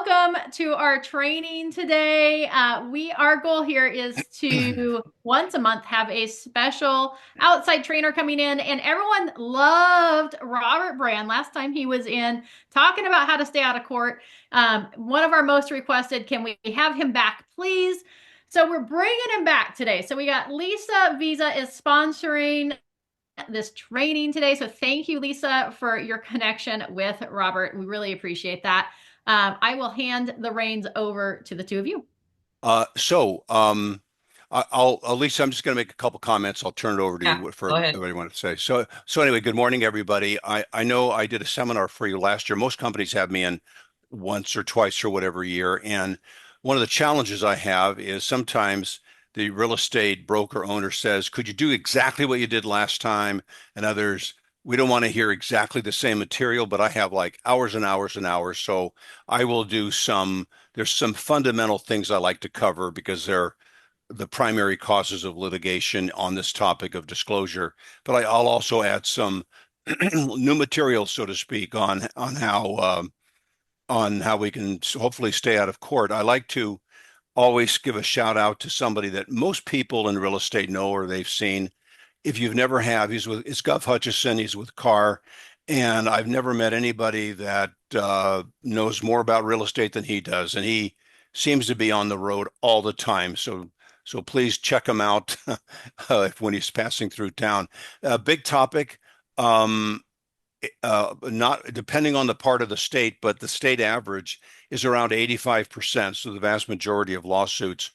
welcome to our training today. Our goal here is to once a month have a special outside trainer coming in, and everyone loved Robert Brand last time he was in talking about how to stay out of court. One of our most requested, can we have him back, please? So we're bringing him back today. So we got Lisa Visa is sponsoring this training today. So thank you, Lisa, for your connection with Robert. We really appreciate that. I will hand the reins over to the two of you. Uh, so, um, I'll, Lisa, I'm just going to make a couple comments. I'll turn it over to Yeah, you for go ahead. everybody want to say. So anyway, good morning, everybody. I know I did a seminar for you last year. Most companies have me in once or twice or whatever year. And one of the challenges I have is sometimes the real estate broker owner says, could you do exactly what you did last time? And others, we don't want to hear exactly the same material, but I have like hours and hours and hours. So I will do there's some fundamental things I like to cover because they're the primary causes of litigation on this topic of disclosure. But I'll also add some new material, so to speak, on how we can hopefully stay out of court. I like to always give a shout out to somebody that most people in real estate know or they've seen. If you've never have, it's Gov Hutchison. He's with Carr, and I've never met anybody that knows more about real estate than he does, and he seems to be on the road all the time. So please check him out when he's passing through town. Big topic. Um, Not depending on the part of the state, but the state average is around 85%. So the vast majority of lawsuits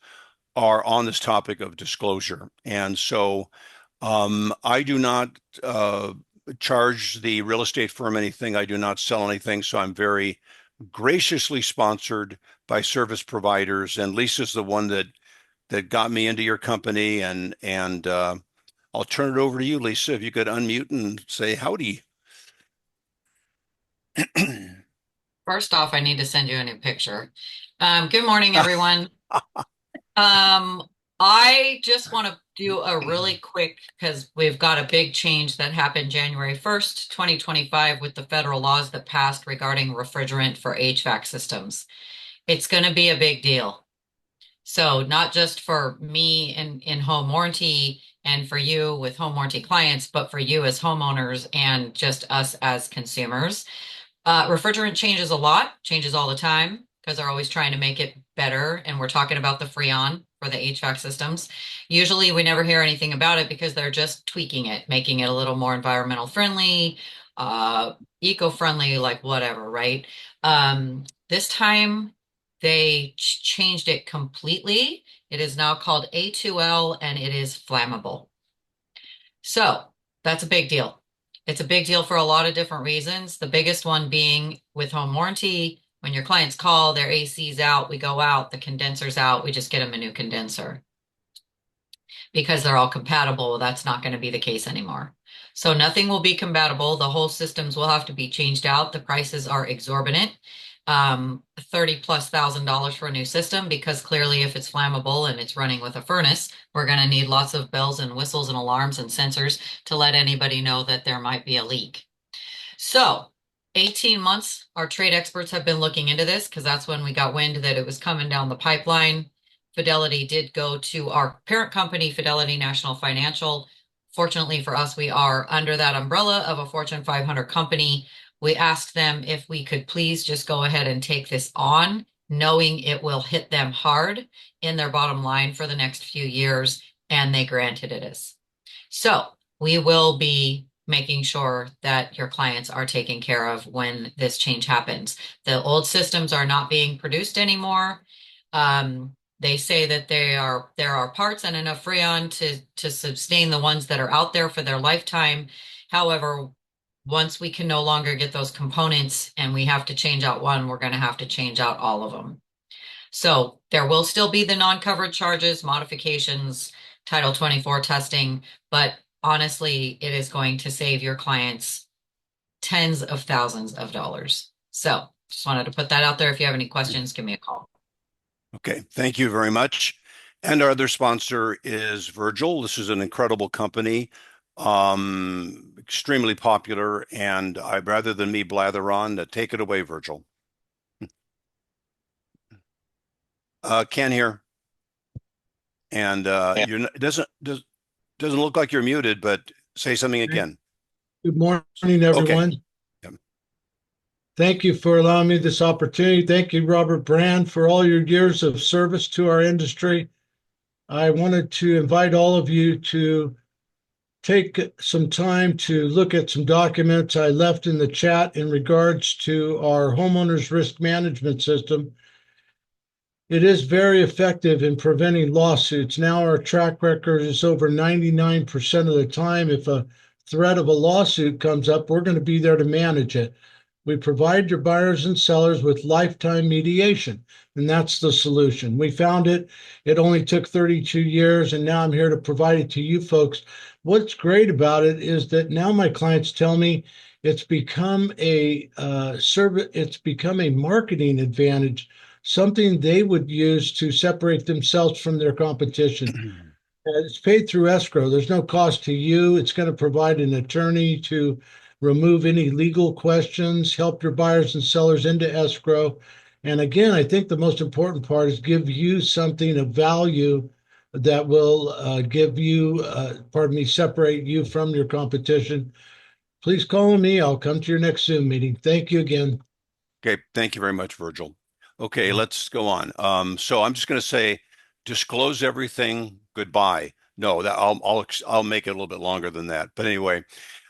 are on this topic of disclosure. And so I do not charge the real estate firm anything. I do not sell anything. So I'm very graciously sponsored by service providers. And Lisa's the one that got me into your company. And I'll turn it over to you, Lisa, if you could unmute and say howdy. First off, I need to send you a new picture. Good morning, everyone. Um, I just want to do a really quick, because we've got a big change that happened January 1st, 2025, with the federal laws that passed regarding refrigerant for HVAC systems. It's going to be a big deal. So not just for me in home warranty and for you with home warranty clients, but for you as homeowners and just us as consumers. Refrigerant changes a lot, changes all the time because they're always trying to make it better. And we're talking about the Freon for the HVAC systems. Usually we never hear anything about it because they're just tweaking it, making it a little more environmental friendly, eco-friendly, like whatever, right? This time they changed it completely. It is now called A2L and it is flammable. So that's a big deal. It's a big deal for a lot of different reasons. The biggest one being with home warranty, when your clients call, their AC's out, we go out, the condenser's out, we just get them a new condenser. Because they're all compatible, that's not going to be the case anymore. So nothing will be compatible. The whole systems will have to be changed out. The prices are exorbitant. 30 plus $1,000 for a new system, because clearly if it's flammable and it's running with a furnace, we're going to need lots of bells and whistles and alarms and sensors to let anybody know that there might be a leak. So 18 months, our trade experts have been looking into this because that's when we got wind that it was coming down the pipeline. Fidelity did go to our parent company, Fidelity National Financial. Fortunately for us, we are under that umbrella of a Fortune 500 company. We asked them if we could please just go ahead and take this on, knowing it will hit them hard in their bottom line for the next few years, and they granted it us. So we will be making sure that your clients are taken care of when this change happens. The old systems are not being produced anymore. They say that there are parts and enough Freon to sustain the ones that are out there for their lifetime. However, once we can no longer get those components and we have to change out one, we're going to have to change out all of them. So there will still be the non-covered charges, modifications, Title 24 testing, but honestly, it is going to save your clients tens of thousands of dollars. So just wanted to put that out there. If you have any questions, give me a call. Okay, thank you very much. And our other sponsor is Virgil. This is an incredible company, extremely popular. And rather than me blather on, take it away, Virgil. Can't hear. And it doesn't look like you're muted, but say something again. Good morning, Okay. everyone. Yep. Thank you for allowing me this opportunity. Thank you, Robert Brand, for all your years of service to our industry. I wanted to invite all of you to take some time to look at some documents I left in the chat in regards to our homeowners risk management system. It is very effective in preventing lawsuits. Now our track record is over 99% of the time. If a threat of a lawsuit comes up, we're going to be there to manage it. We provide your buyers and sellers with lifetime mediation, and that's the solution. We found it. It only took 32 years, and now I'm here to provide it to you folks. What's great about it is that now my clients tell me it's become a service. It's become a marketing advantage, something they would use to separate themselves from their competition. It's paid through escrow. There's no cost to you. It's going to provide an attorney to remove any legal questions, help your buyers and sellers into escrow. And again, I think the most important part is give you something of value that will give you, separate you from your competition. Please call me. I'll come to your next Zoom meeting. Thank you again. Okay. Thank you very much, Virgil. Okay, let's go on. So I'm just going to say, disclose everything. Goodbye. No, that I'll make it a little bit longer than that. But anyway,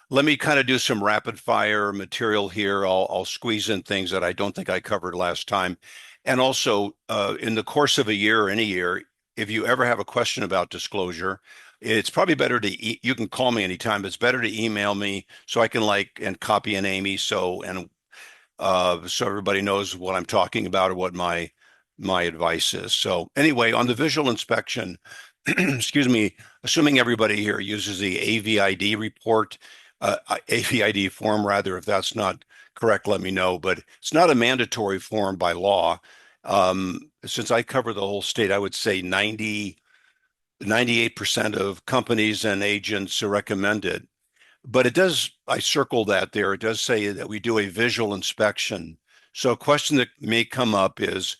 let me kind of do some rapid fire material here. I'll squeeze in things that I don't think I covered last time. And also, in the course of a year or any year, if you ever have a question about disclosure, it's probably better to you can call me anytime, but it's better to email me so I can and copy and Amy so everybody knows what I'm talking about or what my advice is. So anyway, on the visual inspection, excuse me, assuming everybody here uses the AVID report, AVID form rather, if that's not correct, let me know, but it's not a mandatory form by law. Since I cover the whole state, I would say 98% of companies and agents recommend it. But it does, I circle that there. It does say that we do a visual inspection. So a question that may come up is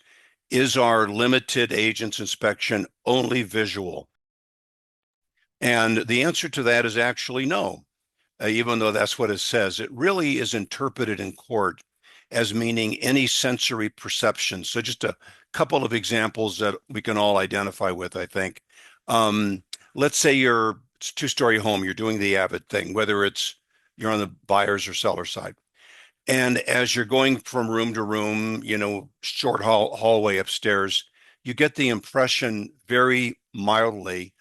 our limited agents inspection only visual? And the answer to that is actually no, even though that's what it says. It really is interpreted in court as meaning any sensory perception. So just a couple of examples that we can all identify with, I think. Let's say it's a two-story home, you're doing the Avid thing, whether you're on the buyer's or seller side. And as you're going from room to room, short hallway upstairs, you get the impression very mildly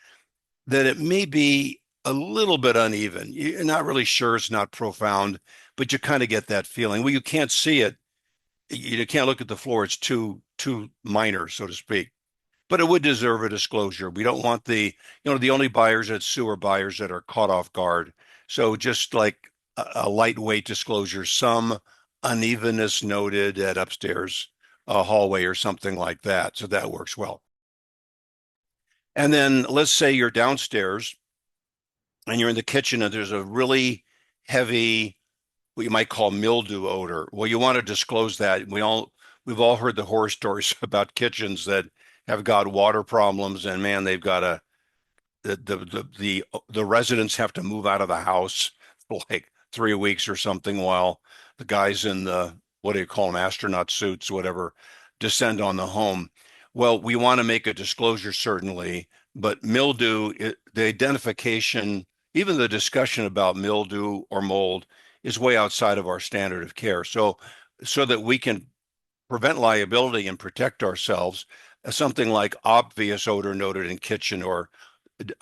that it may be a little bit uneven. You're not really sure, it's not profound, but you kind of get that feeling. Well, you can't see it. You can't look at the floor. It's too minor, so to speak. But it would deserve a disclosure. We don't want the only buyers that sue are buyers that are caught off guard. So just like a lightweight disclosure, some unevenness noted at upstairs hallway or something like that. So that works well. And then let's say you're downstairs and you're in the kitchen and there's a really heavy, what you might call mildew odor. Well, you want to disclose that. We've all heard the horror stories about kitchens that have got water problems, and man, they've got the residents have to move out of the house for like 3 weeks or something while the guys in the, what do you call them, astronaut suits, whatever, descend on the home. Well, we want to make a disclosure certainly, but mildew, the identification, even the discussion about mildew or mold is way outside of our standard of care. So that we can prevent liability and protect ourselves, something like obvious odor noted in kitchen, or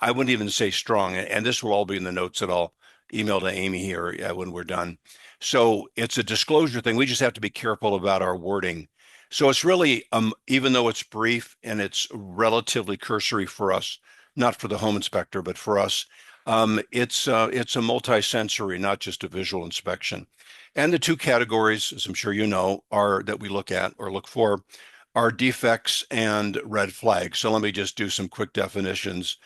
I wouldn't even say strong, and this will all be in the notes that I'll email to Amy here when we're done. So it's a disclosure thing. We just have to be careful about our wording. So it's really, even though it's brief and it's relatively cursory for us, not for the home inspector, but for us, it's a multi-sensory, not just a visual inspection. And the two categories, as I'm sure you know, that we look at or look for are defects and red flags. So let me just do some quick definitions.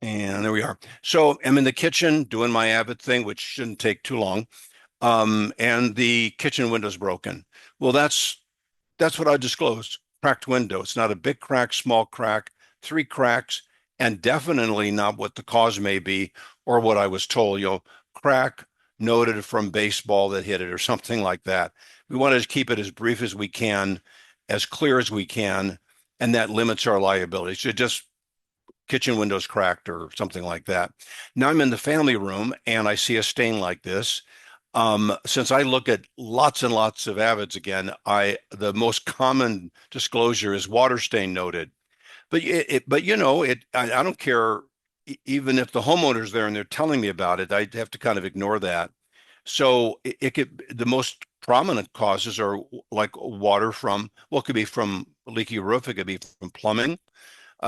And there we are. So I'm in the kitchen doing my Avid thing, which shouldn't take too long. And the kitchen window's broken. Well, that's what I disclosed. cracked window. It's not a big crack, small crack, 3 cracks, and definitely not what the cause may be or what I was told. Crack noted from baseball that hit it or something like that. We want to keep it as brief as we can, as clear as we can, and that limits our liability. So just kitchen windows cracked or something like that. Now I'm in the family room and I see a stain like this. Since I look at lots and lots of Avids again, the most common disclosure is water stain noted. But I don't care even if the homeowner's there and they're telling me about it, I have to kind of ignore that. So the most prominent causes are like water from, well, it could be from a leaky roof, it could be from plumbing.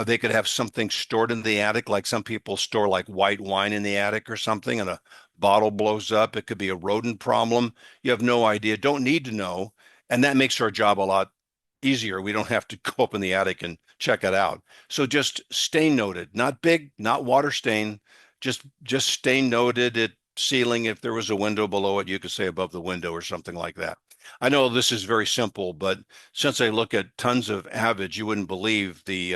They could have something stored in the attic, like some people store like white wine in the attic or something, and a bottle blows up. It could be a rodent problem. You have no idea, don't need to know. And that makes our job a lot easier. We don't have to go up in the attic and check it out. So just stain noted, not big, not water stain, just stain noted at ceiling. If there was a window below it, you could say above the window or something like that. I know this is very simple, but since I look at tons of Avids, you wouldn't believe the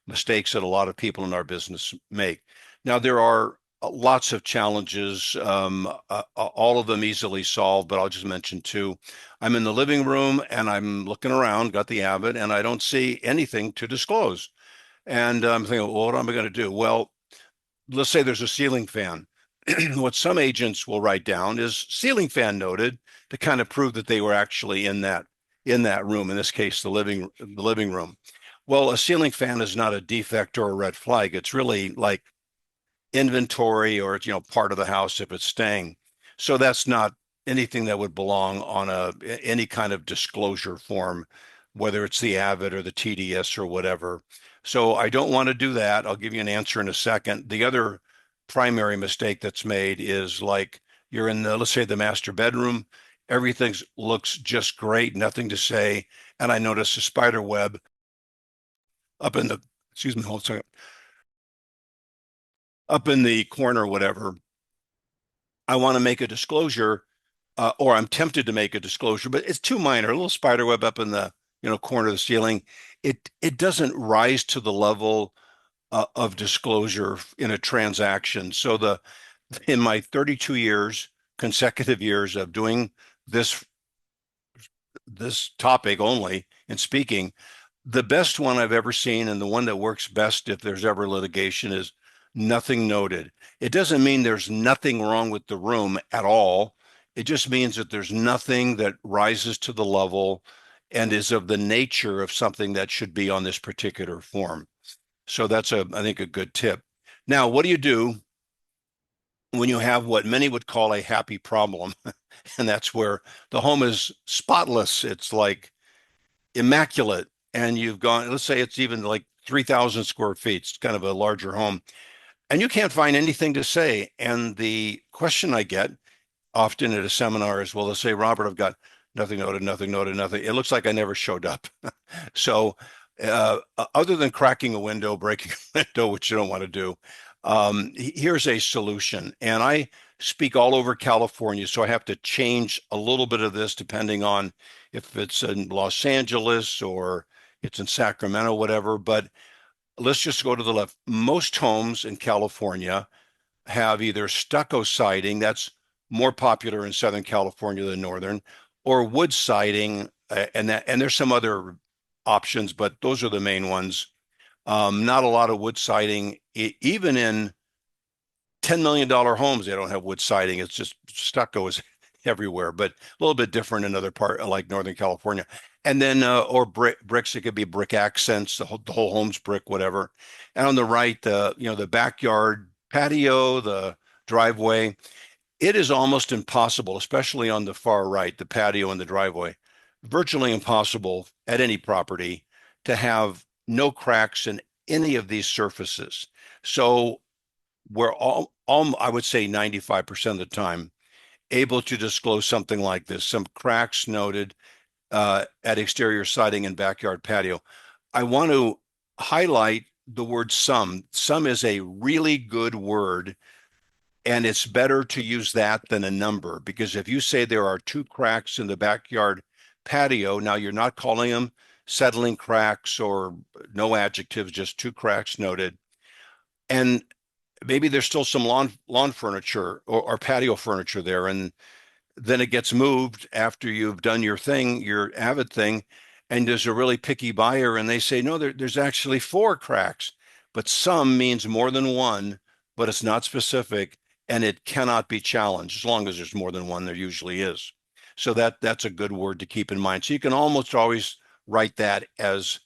mistakes that a lot of people in our business make. Now, there are lots of challenges, all of them easily solved, but I'll just mention 2. I'm in the living room and I'm looking around, got the Avid, and I don't see anything to disclose. And I'm thinking, well, what am I going to do? Well, let's say there's a ceiling fan. What some agents will write down is ceiling fan noted to kind of prove that they were actually in that room, in this case, the living room. Well, a ceiling fan is not a defect or a red flag. It's really like inventory or part of the house if it's staying. So that's not anything that would belong on any kind of disclosure form, whether it's the Avid or the TDS or whatever. So I don't want to do that. I'll give you an answer in a second. The other primary mistake that's made is like you're in let's say the master bedroom, everything looks just great, nothing to say, and I notice a spider web up in the, excuse me, hold a second, up in the corner, whatever. I want to make a disclosure, or I'm tempted to make a disclosure, but it's too minor. A little spider web up in the corner of the ceiling. It doesn't rise to the level of disclosure in a transaction. So in my 32 consecutive years of doing this topic only and speaking, the best one I've ever seen and the one that works best if there's ever litigation is nothing noted. It doesn't mean there's nothing wrong with the room at all. It just means that there's nothing that rises to the level and is of the nature of something that should be on this particular form. So that's I think a good tip. Now, what do you do when you have what many would call a happy problem? And that's where the home is spotless. It's like immaculate. And you've gone, let's say it's even like 3,000 square feet. It's kind of a larger home. And you can't find anything to say. And the question I get often at a seminar is, well, they'll say, Robert, I've got nothing noted, nothing noted, nothing. It looks like I never showed up. So other than cracking a window, breaking a window, which you don't want to do, here's a solution. And I speak all over California, so I have to change a little bit of this depending on if it's in Los Angeles or it's in Sacramento, whatever. But let's just go to the left. Most homes in California have either stucco siding, that's more popular in Southern California than Northern, or wood siding, and there's some other options, but those are the main ones. Not a lot of wood siding. Even in $10 million homes, they don't have wood siding. It's just stucco is everywhere, but a little bit different in other part like Northern California. And then, or bricks, it could be brick accents, the whole home's brick, whatever. And on the right, the backyard patio, the driveway, it is almost impossible, especially on the far right, the patio and the driveway, virtually impossible at any property to have no cracks in any of these surfaces. So we're all I would say 95% of the time, able to disclose something like this, some cracks noted at exterior siding and backyard patio. I want to highlight the word some. Some is a really good word, and it's better to use that than a number, because if you say there are 2 cracks in the backyard patio, now you're not calling them settling cracks or no adjectives, just 2 cracks noted. And maybe there's still some lawn furniture or patio furniture there. And then it gets moved after you've done your thing, your Avid thing, and there's a really picky buyer and they say, no, there's actually 4 cracks, but some means more than one, but it's not specific and it cannot be challenged. As long as there's more than one, there usually is. So that's a good word to keep in mind. So you can almost always write that as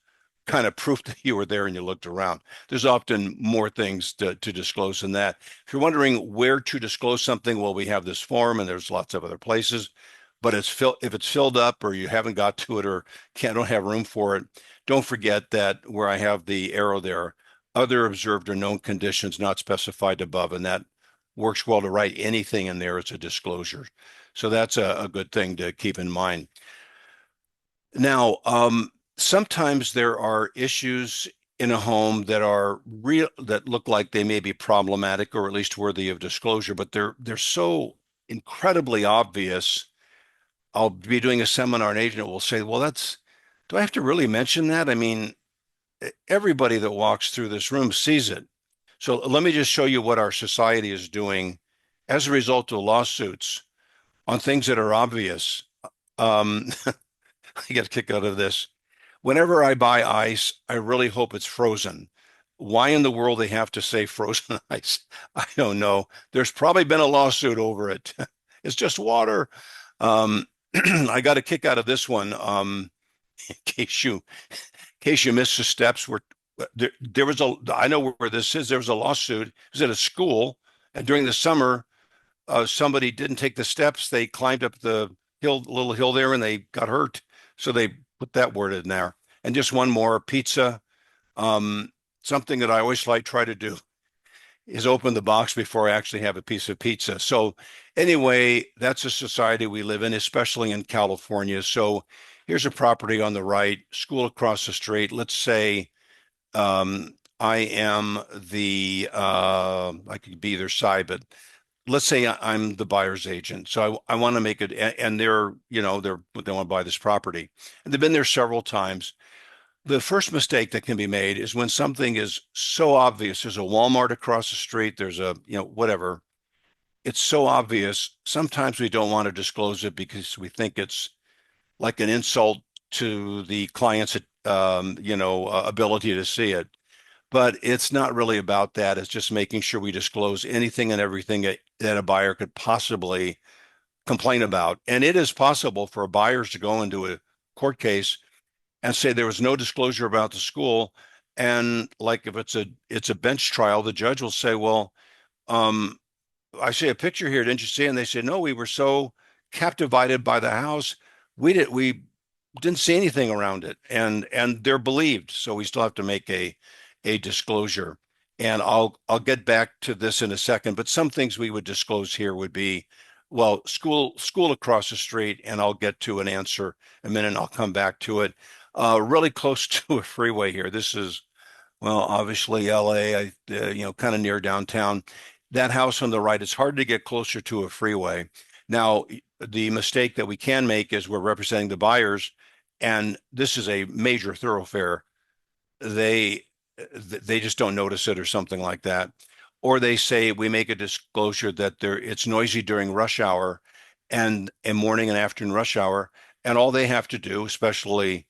kind of proof that you were there and you looked around. There's often more things to disclose than that. If you're wondering where to disclose something, well, we have this form and there's lots of other places, but if it's filled up or you haven't got to it or don't have room for it, don't forget that where I have the arrow there, other observed or known conditions not specified above, and that works well to write anything in there as a disclosure. So that's a good thing to keep in mind. Now, sometimes there are issues in a home that are real, that look like they may be problematic or at least worthy of disclosure, but they're so incredibly obvious. I'll be doing a seminar, and an agent will say, well, do I have to really mention that? I mean, everybody that walks through this room sees it. So let me just show you what our society is doing as a result of lawsuits on things that are obvious. I get a kick out of this. Whenever I buy ice, I really hope it's frozen. Why in the world they have to say frozen ice? I don't know. There's probably been a lawsuit over it. It's just water. I got a kick out of this one. In case you missed the steps, there was I know where this is. There was a lawsuit. It was at a school, and during the summer, somebody didn't take the steps. They climbed up the little hill there, and they got hurt. So they put that word in there. And just one more, pizza. Something that I always try to do is open the box before I actually have a piece of pizza. So anyway, that's a society we live in, especially in California. So here's a property on the right, school across the street. Let's say I am I could be either side, but let's say I'm the buyer's agent. So I want to make it, and they want to buy this property. And they've been there several times. The first mistake that can be made is when something is so obvious. There's a Walmart across the street. There's a, whatever. It's so obvious. Sometimes we don't want to disclose it because we think it's like an insult to the client's, ability to see it. But it's not really about that. It's just making sure we disclose anything and everything that a buyer could possibly complain about. And it is possible for buyers to go into a court case and say there was no disclosure about the school. And like if it's a bench trial, the judge will say, well, I see a picture here, didn't you see? And they say, no, we were so captivated by the house, we didn't see anything around it. And they're believed. So we still have to make a disclosure. And I'll get back to this in a second, but some things we would disclose here would be, well, school across the street, and I'll get to an answer in a minute, and I'll come back to it. Really close to a freeway here. This is, well, obviously LA, kind of near downtown. That house on the right, it's hard to get closer to a freeway. Now, the mistake that we can make is we're representing the buyers, and this is a major thoroughfare. They just don't notice it or something like that. Or they say we make a disclosure that it's noisy during rush hour and morning and afternoon rush hour. And all they have to do, especially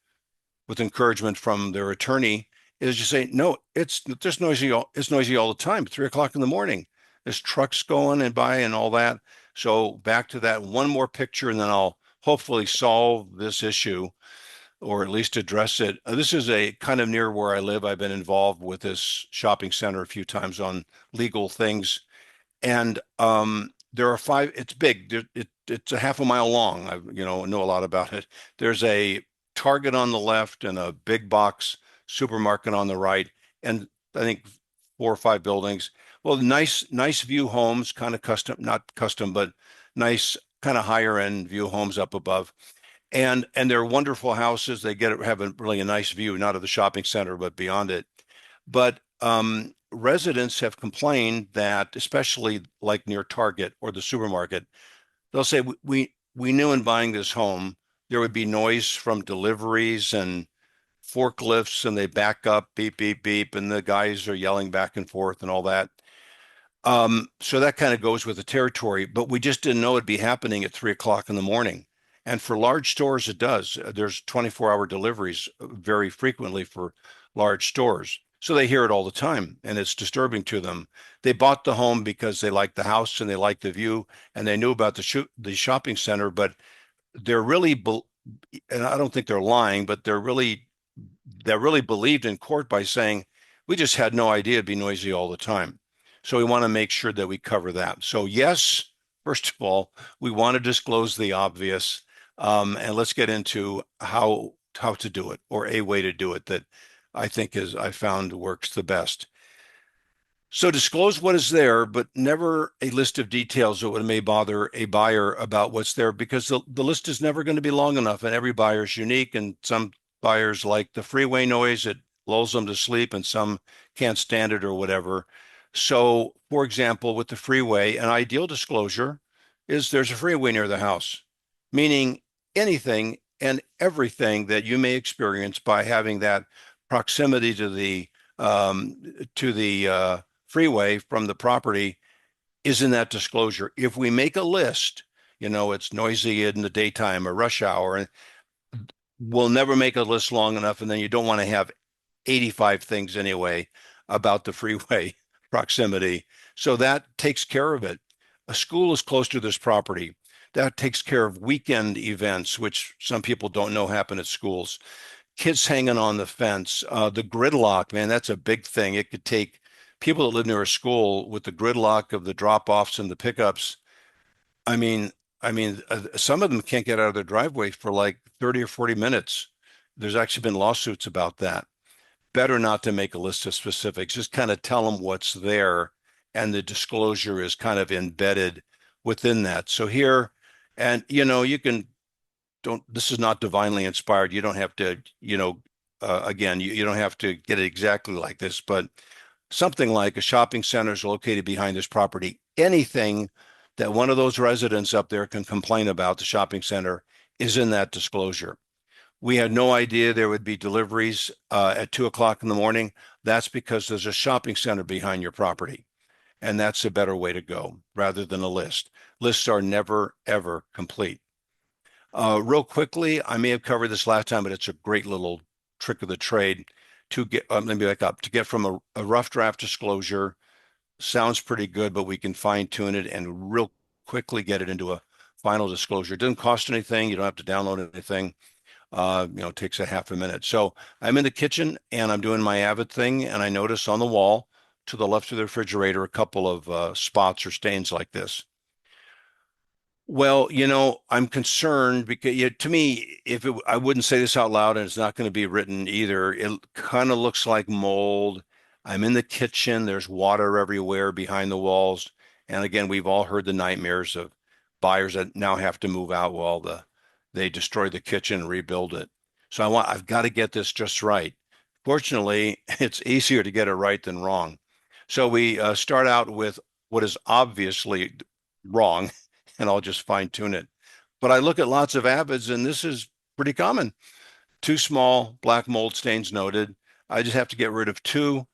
with encouragement from their attorney, is just say, no, it's just noisy. It's noisy all the time. 3 o'clock in the morning, there's trucks going and by and all that. So back to that, one more picture, and then I'll hopefully solve this issue, or at least address it. This is a kind of near where I live. I've been involved with this shopping center a few times on legal things. And there are 5, it's big. It's a half a mile long. I know a lot about it. There's a Target on the left and a big box supermarket on the right. And I think 4 or 5 buildings. Well, nice view homes, kind of custom, not custom, but nice kind of higher end view homes up above. And they're wonderful houses. They have a really nice view, not of the shopping center, but beyond it. But residents have complained that, especially like near Target or the supermarket, they'll say, we knew in buying this home, there would be noise from deliveries and forklifts and they back up, beep, beep, beep, and the guys are yelling back and forth and all that. So that kind of goes with the territory, but we just didn't know it'd be happening at 3 o'clock in the morning. And for large stores, it does. There's 24-hour deliveries very frequently for large stores. So they hear it all the time, and it's disturbing to them. They bought the home because they like the house and they like the view, and they knew about the shopping center, but they're really, and I don't think they're lying, but they're really believed in court by saying, we just had no idea it'd be noisy all the time. So we want to make sure that we cover that. So yes, first of all, we want to disclose the obvious, and let's get into how to do it, or a way to do it that I found works the best. So disclose what is there, but never a list of details that may bother a buyer about what's there, because the list is never going to be long enough, and every buyer is unique, and some buyers like the freeway noise, it lulls them to sleep, and some can't stand it or whatever. So, for example, with the freeway, an ideal disclosure is there's a freeway near the house, meaning anything and everything that you may experience by having that proximity to the freeway from the property is in that disclosure. If we make a list, it's noisy in the daytime or rush hour, and we'll never make a list long enough, and then you don't want to have 85 things anyway about the freeway proximity. So that takes care of it. A school is close to this property. That takes care of weekend events, which some people don't know happen at schools. Kids hanging on the fence, the gridlock, man, that's a big thing. It could take people that live near a school with the gridlock of the drop-offs and the pickups. I mean, some of them can't get out of their driveway for like 30 or 40 minutes. There's actually been lawsuits about that. Better not to make a list of specifics, just kind of tell them what's there, and the disclosure is kind of embedded within that. So here, and you can, this is not divinely inspired. You don't have to, again, you don't have to get it exactly like this, but something like a shopping center is located behind this property. Anything that one of those residents up there can complain about the shopping center is in that disclosure. We had no idea there would be deliveries at 2 o'clock in the morning. That's because there's a shopping center behind your property. And that's a better way to go rather than a list. Lists are never, ever complete. Real quickly, I may have covered this last time, but it's a great little trick of the trade to get, let me back up, to get from a rough draft disclosure. Sounds pretty good, but we can fine tune it and real quickly get it into a final disclosure. It doesn't cost anything. You don't have to download anything. It takes a half a minute. So I'm in the kitchen and I'm doing my Avid thing, and I notice on the wall to the left of the refrigerator a couple of spots or stains like this. Well, I'm concerned because to me, I wouldn't say this out loud, and it's not going to be written either. It kind of looks like mold. I'm in the kitchen. There's water everywhere behind the walls. And again, we've all heard the nightmares of buyers that now have to move out while they destroy the kitchen and rebuild it. So I've got to get this just right. Fortunately, it's easier to get it right than wrong. So we start out with what is obviously wrong, and I'll just fine tune it. But I look at lots of Avids, and this is pretty common. Too small, black mold stains noted. I just have to get rid of two.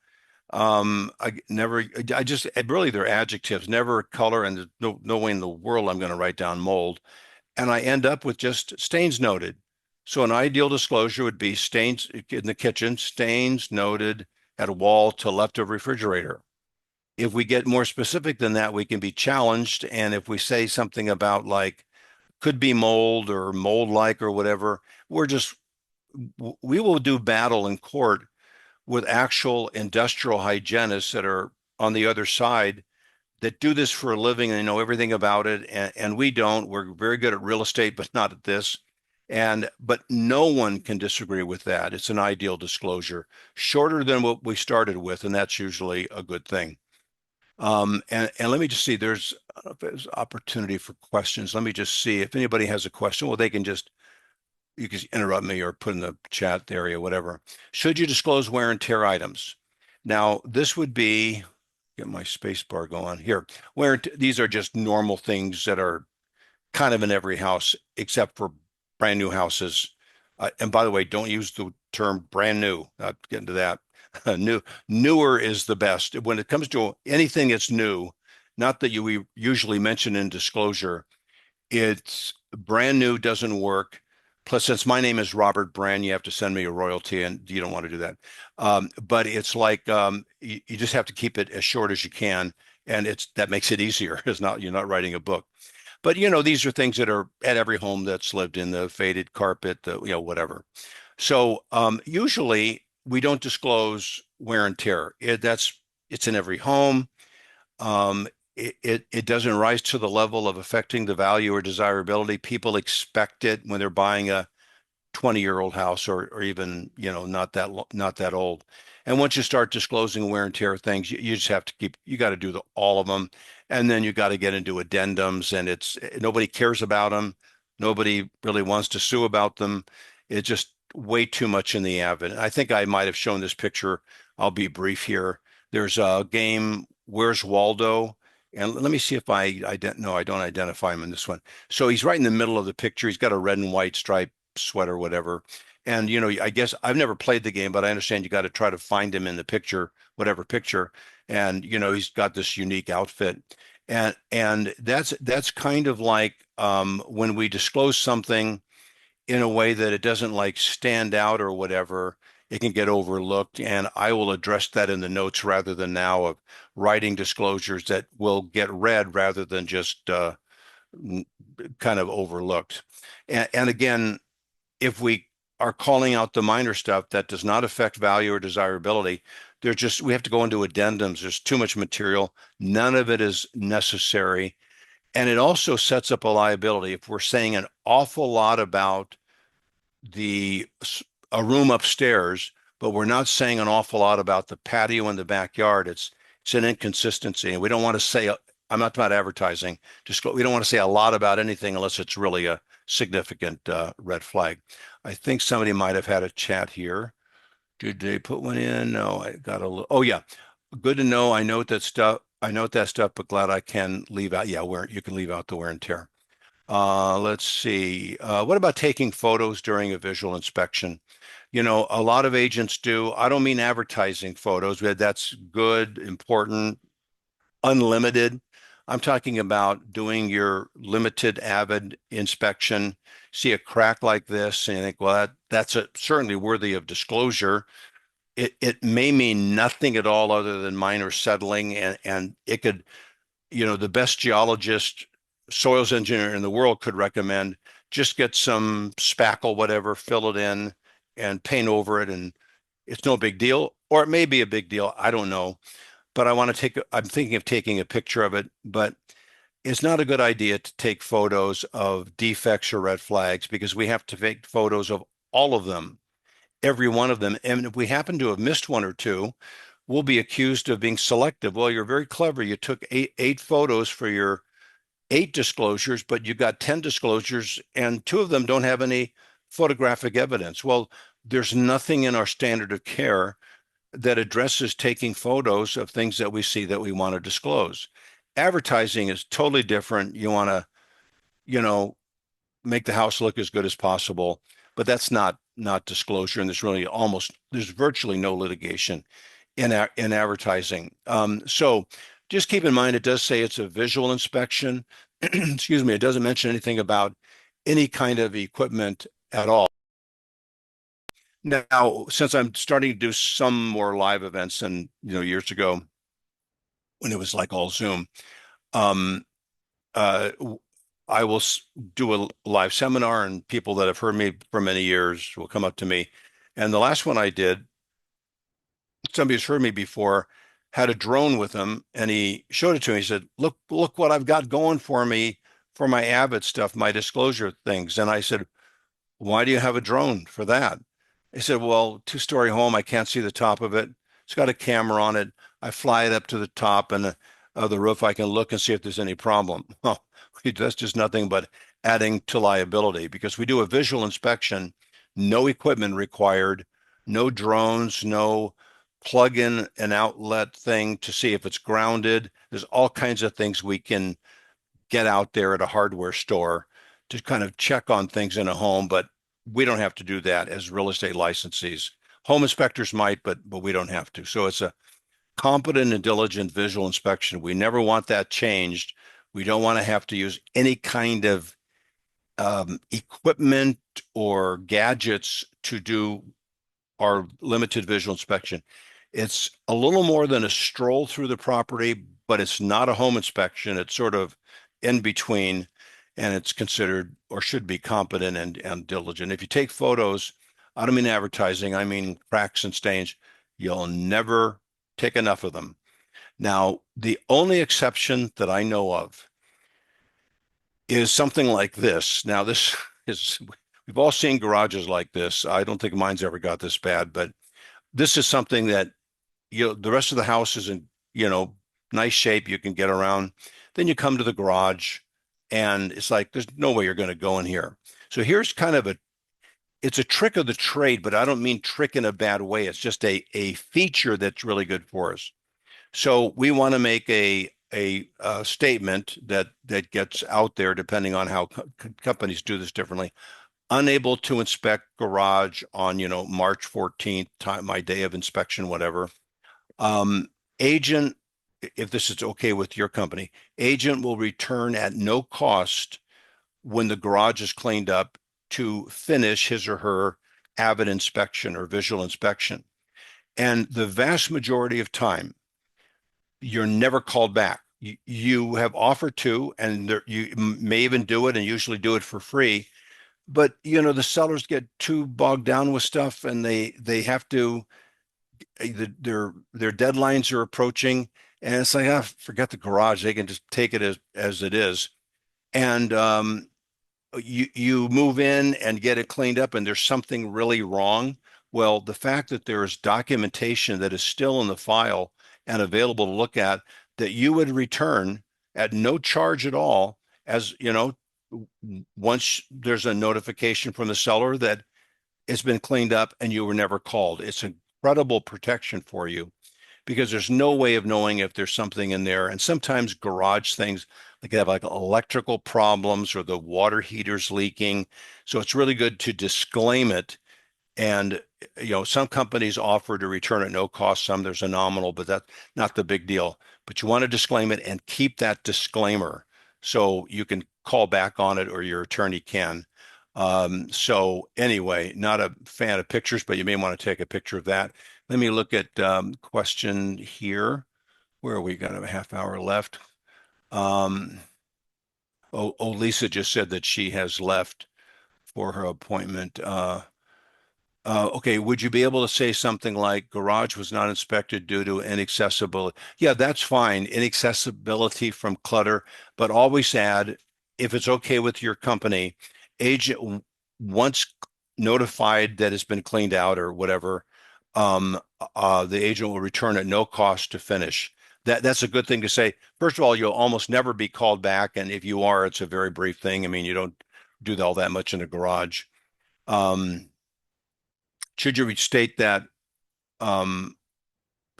Really, they're adjectives, never color, and there's no way in the world I'm going to write down mold. And I end up with just stains noted. So an ideal disclosure would be stains in the kitchen, stains noted at a wall to left of refrigerator. If we get more specific than that, we can be challenged. And if we say something about like could be mold or mold-like or whatever, we will do battle in court with actual industrial hygienists that are on the other side that do this for a living and they know everything about it. And we don't. We're very good at real estate, but not at this. But no one can disagree with that. It's an ideal disclosure, shorter than what we started with, and that's usually a good thing. And let me just see, there's opportunity for questions. Let me just see if anybody has a question. Well, you can interrupt me or put in the chat area, whatever. Should you disclose wear and tear items? Now, this would be, get my space bar going here. These are just normal things that are kind of in every house, except for brand new houses. And by the way, don't use the term brand new. Not getting to that. Newer is the best. When it comes to anything that's new, not that we usually mention in disclosure, it's brand new doesn't work. Plus, since my name is Robert Brand, you have to send me a royalty, and you don't want to do that. But it's like you just have to keep it as short as you can, and that makes it easier. It's not you're not writing a book. But these are things that are at every home that's lived in, the faded carpet, whatever. So usually we don't disclose wear and tear. It's in every home. It doesn't rise to the level of affecting the value or desirability. People expect it when they're buying a 20-year-old house or even, not that old. And once you start disclosing wear and tear things, you just have to you got to do all of them. And then you got to get into addendums, and nobody cares about them. Nobody really wants to sue about them. It's just way too much in the avid. I think I might have shown this picture. I'll be brief here. There's a game, Where's Waldo? And let me see if no, I don't identify him in this one. So he's right in the middle of the picture. He's got a red and white striped sweater, whatever. And, I guess I've never played the game, but I understand you got to try to find him in the picture, whatever picture. And, he's got this unique outfit. And that's kind of like when we disclose something in a way that it doesn't like stand out or whatever, it can get overlooked. And I will address that in the notes rather than now of writing disclosures that will get read rather than just kind of overlooked. And again, if we are calling out the minor stuff that does not affect value or desirability, we have to go into addendums. There's too much material. None of it is necessary. And it also sets up a liability. If we're saying an awful lot about a room upstairs, but we're not saying an awful lot about the patio in the backyard, it's an inconsistency. And we don't want to say, I'm not about advertising, we don't want to say a lot about anything unless it's really a significant red flag. I think somebody might have had a chat here. Did they put one in? No, I got a little. Oh yeah, good to know. I note that stuff, but glad I can leave out. Yeah, you can leave out the wear and tear. Let's see. What about taking photos during a visual inspection? A lot of agents do. I don't mean advertising photos. That's good, important, unlimited. I'm talking about doing your limited avid inspection, see a crack like this, and you think, well, that's certainly worthy of disclosure. It may mean nothing at all other than minor settling, and it could, the best geologist, soils engineer in the world could recommend just get some spackle, whatever, fill it in and paint over it, and it's no big deal. Or it may be a big deal. I don't know. But I'm thinking of taking a picture of it, but it's not a good idea to take photos of defects or red flags because we have to take photos of all of them, every one of them. And if we happen to have missed one or two, we'll be accused of being selective. Well, you're very clever. You took eight photos for your 8 disclosures, but you got 10 disclosures and 2 of them don't have any photographic evidence. Well, there's nothing in our standard of care that addresses taking photos of things that we see that we want to disclose. Advertising is totally different. You want to, make the house look as good as possible, but that's not disclosure. And there's virtually no litigation in advertising. So just keep in mind, it does say it's a visual inspection. Excuse me. It doesn't mention anything about any kind of equipment at all. Now, since I'm starting to do some more live events than years ago when it was like all Zoom, I will do a live seminar, and people that have heard me for many years will come up to me. And the last one I did, somebody who's heard me before had a drone with him, and he showed it to me. He said, "Look what I've got going for me for my Avid stuff, my disclosure things." And I said, "Why do you have a drone for that?" He said, "Well, 2-story home, I can't see the top of it. It's got a camera on it. I fly it up to the top and of the roof. I can look and see if there's any problem." Well, that's just nothing but adding to liability because we do a visual inspection, no equipment required, no drones, no plug in an outlet thing to see if it's grounded. There's all kinds of things we can get out there at a hardware store to kind of check on things in a home, but we don't have to do that as real estate licensees. Home inspectors might, but we don't have to. So it's a competent and diligent visual inspection. We never want that changed. We don't want to have to use any kind of equipment or gadgets to do our limited visual inspection. It's a little more than a stroll through the property, but it's not a home inspection. It's sort of in between, and it's considered or should be competent and diligent. If you take photos, I don't mean advertising, I mean cracks and stains, you'll never take enough of them. Now, the only exception that I know of is something like this. Now, this is, we've all seen garages like this. I don't think mine's ever got this bad, but this is something that, the rest of the house is in, nice shape. You can get around. Then you come to the garage and it's like, there's no way you're going to go in here. So here's kind of it's a trick of the trade, but I don't mean trick in a bad way. It's just a feature that's really good for us. So we want to make a statement that gets out there, depending on how companies do this differently. Unable to inspect garage on, March 14th, my day of inspection, whatever. Agent, if this is okay with your company, agent will return at no cost when the garage is cleaned up to finish his or her avid inspection or visual inspection. And the vast majority of time, you're never called back. You have offered to, and you may even do it and usually do it for free. But, the sellers get too bogged down with stuff and they have to, their deadlines are approaching, and it's like, forget the garage. They can just take it as it is. And you move in and get it cleaned up and there's something really wrong. Well, the fact that there is documentation that is still in the file and available to look at, that you would return at no charge at all, as once there's a notification from the seller that it's been cleaned up and you were never called. It's incredible protection for you, because there's no way of knowing if there's something in there. And sometimes garage things, they can have like electrical problems or the water heater's leaking. So it's really good to disclaim it. And, some companies offer to return at no cost. Some there's a nominal, but that's not the big deal. But you want to disclaim it and keep that disclaimer so you can call back on it, or your attorney can. So anyway, not a fan of pictures, but you may want to take a picture of that. Let me look at question here. Where we got a half hour left. Lisa just said that she has left for her appointment. Okay, would you be able to say something like garage was not inspected due to inaccessibility? Yeah, that's fine. Inaccessibility from clutter, but always add, if it's okay with your company, agent once notified that it's been cleaned out or whatever, the agent will return at no cost to finish. That's a good thing to say. First of all, you'll almost never be called back, and if you are, it's a very brief thing. I mean, you don't do all that much in a garage. Should you state that?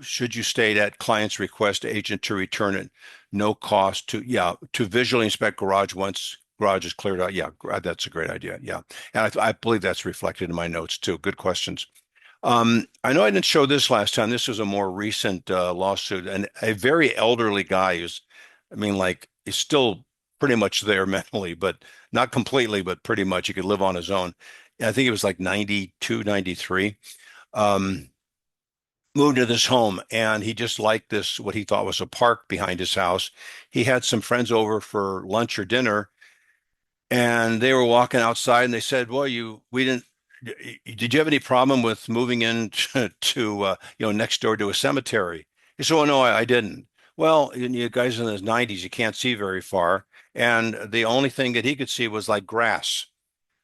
Should you state at client's request agent to return at no cost to visually inspect garage once garage is cleared out? Yeah, that's a great idea. Yeah, and I believe that's reflected in my notes too. Good questions. I know I didn't show this last time. This was a more recent lawsuit, and a very elderly guy who's, is still pretty much there mentally, but not completely, but pretty much. He could live on his own. I think it was like 92, 93. Moved to this home, and he just liked this, what he thought was a park behind his house. He had some friends over for lunch or dinner, and they were walking outside, and they said, well, did you have any problem with moving in to next door to a cemetery? He said, oh, no, I didn't. Well, you guys in the 90s, you can't see very far. And the only thing that he could see was like grass.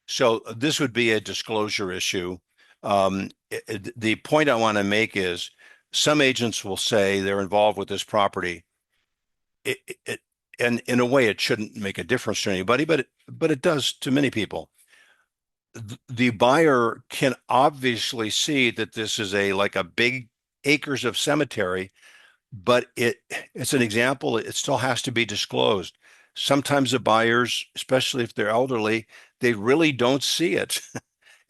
So this would be a disclosure issue. The point I want to make is some agents will say they're involved with this property. And in a way, it shouldn't make a difference to anybody, but it does to many people. The buyer can obviously see that this is like a big acres of cemetery, but it's an example. It still has to be disclosed. Sometimes the buyers, especially if they're elderly, they really don't see it.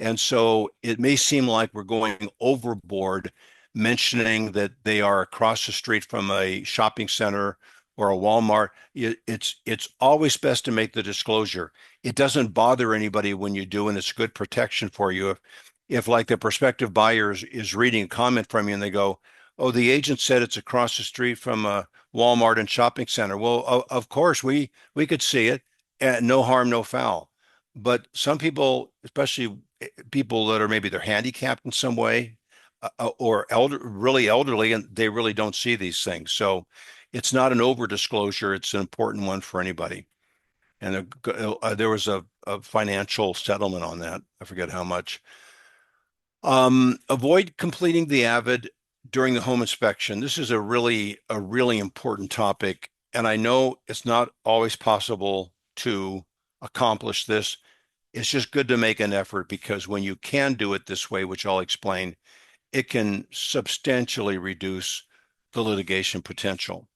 And so it may seem like we're going overboard mentioning that they are across the street from a shopping center or a Walmart. It's always best to make the disclosure. It doesn't bother anybody when you do, and it's good protection for you. If like the prospective buyer is reading a comment from you and they go, "Oh, the agent said it's across the street from a Walmart and shopping center." Well, of course we could see it, and no harm, no foul. But some people, especially people that are maybe they're handicapped in some way, or really elderly, and they really don't see these things. So it's not an over disclosure. It's an important one for anybody. And there was a financial settlement on that. I forget how much. Avoid completing the AVID during the home inspection. This is a really important topic. And I know it's not always possible to accomplish this. It's just good to make an effort, because when you can do it this way, which I'll explain, it can substantially reduce the litigation potential.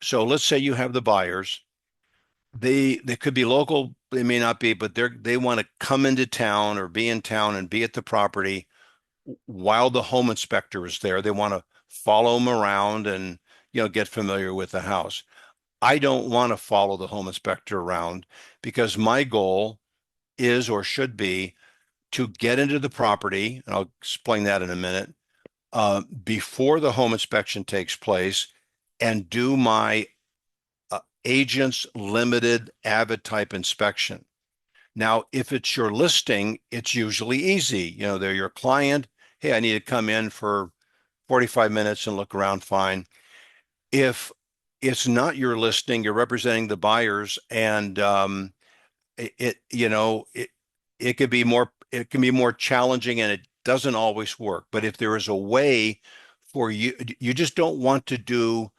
So let's say you have the buyers. They could be local, they may not be, but they want to come into town or be in town and be at the property while the home inspector is there. They want to follow them around and get familiar with the house. I don't want to follow the home inspector around, because my goal is, or should be, to get into the property, and I'll explain that in a minute, before the home inspection takes place, and do my agent's limited AVID type inspection. Now, if it's your listing, it's usually easy. They're your client. Hey, I need to come in for 45 minutes and look around, fine. If it's not your listing, you're representing the buyers, and it can be more challenging, and it doesn't always work. But if there is a way for you, you just don't want to do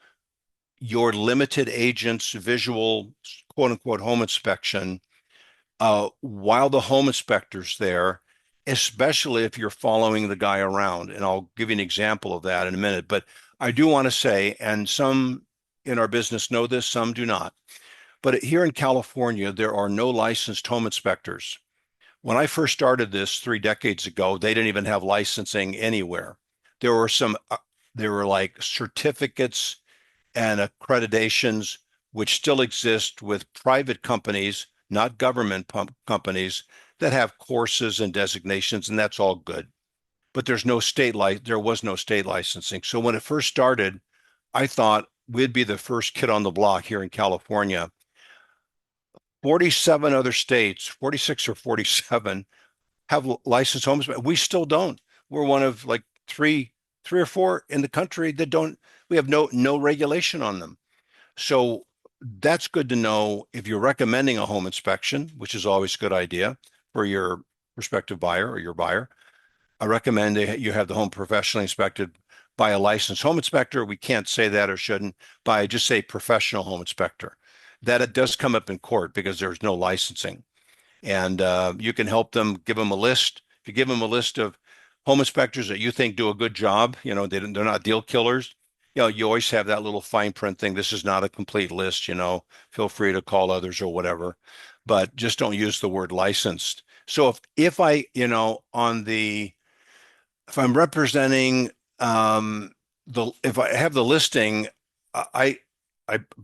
your limited agent's visual, quote unquote, home inspection while the home inspector's there, especially if you're following the guy around. And I'll give you an example of that in a minute. But I do want to say, and some in our business know this, some do not, but here in California, there are no licensed home inspectors. When I first started this 3 decades ago, they didn't even have licensing anywhere. There were like certificates and accreditations, which still exist with private companies, not government companies, that have courses and designations, and that's all good. But there was no state licensing. So when it first started, I thought we'd be the first kid on the block here in California. 47 other states, 46 or 47, have licensed homes. We still don't. We're one of like three or four in the country that don't. We have no regulation on them. So that's good to know if you're recommending a home inspection, which is always a good idea for your prospective buyer or your buyer. I recommend that you have the home professionally inspected by a licensed home inspector. We can't say that, or shouldn't, by just say professional home inspector. That it does come up in court because there's no licensing. And you can help them, give them a list. If you give them a list of home inspectors that you think do a good job, they're not deal killers. You always have that little fine print thing. This is not a complete list, feel free to call others or whatever, but just don't use the word licensed. So if I'm representing if I have the listing, I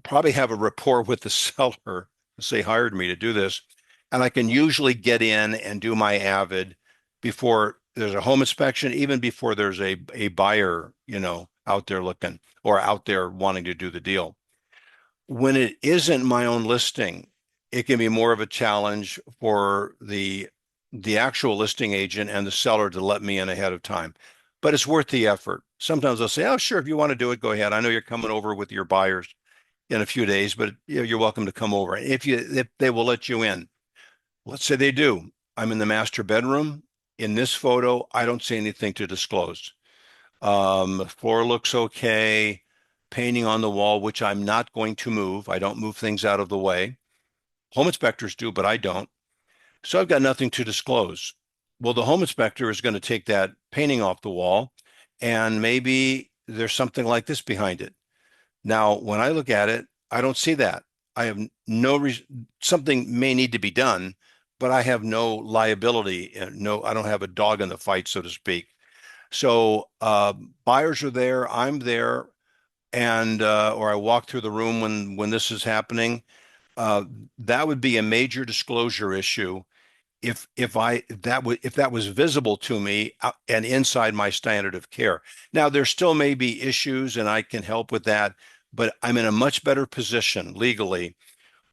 probably have a rapport with the seller, say hired me to do this, and I can usually get in and do my AVID before there's a home inspection, even before there's a buyer, out there looking or out there wanting to do the deal. When it isn't my own listing, it can be more of a challenge for the actual listing agent and the seller to let me in ahead of time. But it's worth the effort. Sometimes they'll say, "Oh, sure, if you want to do it, go ahead. I know you're coming over with your buyers in a few days, but you're welcome to come over." If they will let you in. Let's say they do. I'm in the master bedroom. In this photo, I don't see anything to disclose. The floor looks okay. Painting on the wall, which I'm not going to move. I don't move things out of the way. Home inspectors do, but I don't. So I've got nothing to disclose. Well, the home inspector is going to take that painting off the wall, and maybe there's something like this behind it. Now, when I look at it, I don't see that. I have something may need to be done, but I have no liability and no, I don't have a dog in the fight, so to speak. So buyers are there, I'm there, and or I walk through the room when this is happening. Uh, that would be a major disclosure issue if that was visible to me and inside my standard of care. Now there still may be issues, and I can help with that, but I'm in a much better position legally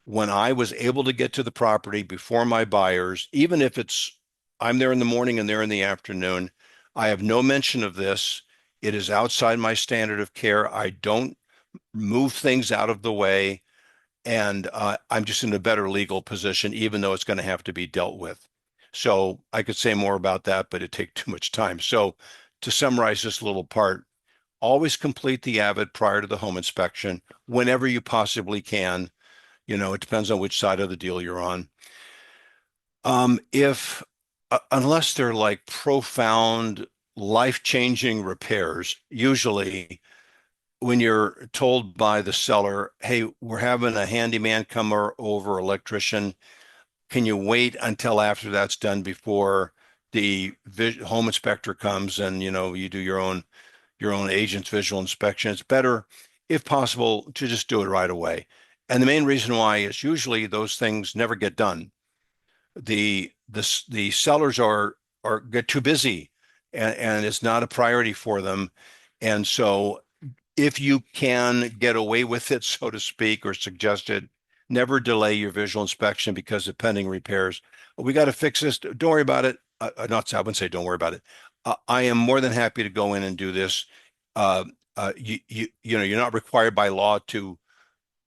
when I was able to get to the property before my buyers, even if it's I'm there in the morning and they're in the afternoon. I have no mention of this. It is outside my standard of care. I don't move things out of the way, and I'm just in a better legal position, even though it's going to have to be dealt with. So I could say more about that, but it'd take too much time. So to summarize this little part, always complete the avid prior to the home inspection whenever you possibly can. You know, it depends on which side of the deal you're on. If unless they're like profound, life-changing repairs, usually when you're told by the seller, hey, we're having a handyman come over, electrician, can you wait until after that's done before the home inspector comes and you do your own agent's visual inspection? It's better, if possible, to just do it right away. And the main reason why is usually those things never get done. The sellers are get too busy, and it's not a priority for them. And so if you can get away with it, so to speak, or suggest it, never delay your visual inspection because of pending repairs. We got to fix this. Don't worry about it. Not, I wouldn't say don't worry about it. I am more than happy to go in and do this. You're not required by law to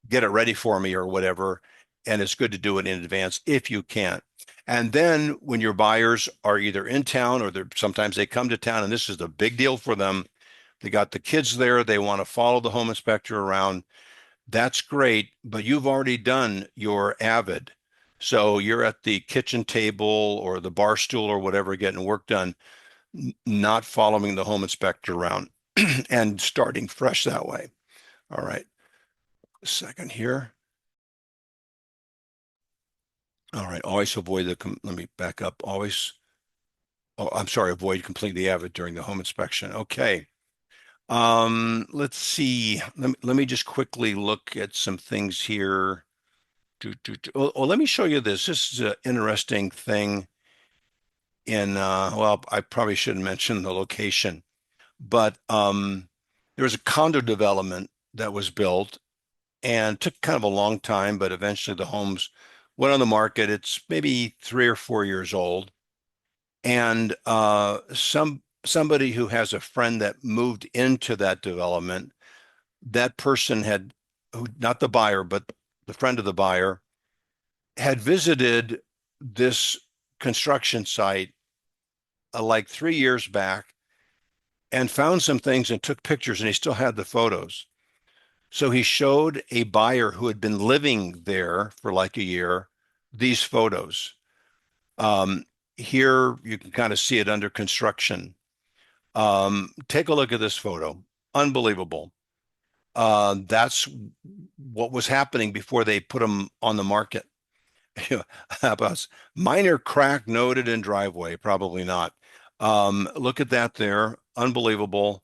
get it ready for me or whatever, and it's good to do it in advance if you can. And then when your buyers are either in town or sometimes they come to town, and this is the big deal for them. They got the kids there. They want to follow the home inspector around. That's great, but you've already done your avid. So you're at the kitchen table or the bar stool or whatever, getting work done, not following the home inspector around and starting fresh that way. All right. A second here. All right. Always avoid let me back up. Always, oh, I'm sorry, avoid completely the avid during the home inspection. Okay. Let's see. Let me just quickly look at some things here. Let me show you this. This is an interesting thing well, I probably shouldn't mention the location, but there was a condo development that was built and took kind of a long time, but eventually the homes went on the market. It's maybe 3 or 4 years old. And somebody who has a friend that moved into that development, that person not the buyer, but the friend of the buyer, had visited this construction site like 3 years back and found some things and took pictures, and he still had the photos. So he showed a buyer who had been living there for like a year these photos. Here you can kind of see it under construction. Take a look at this photo. Unbelievable. That's what was happening before they put them on the market. About minor crack noted in driveway, probably not. Look at that there. Unbelievable.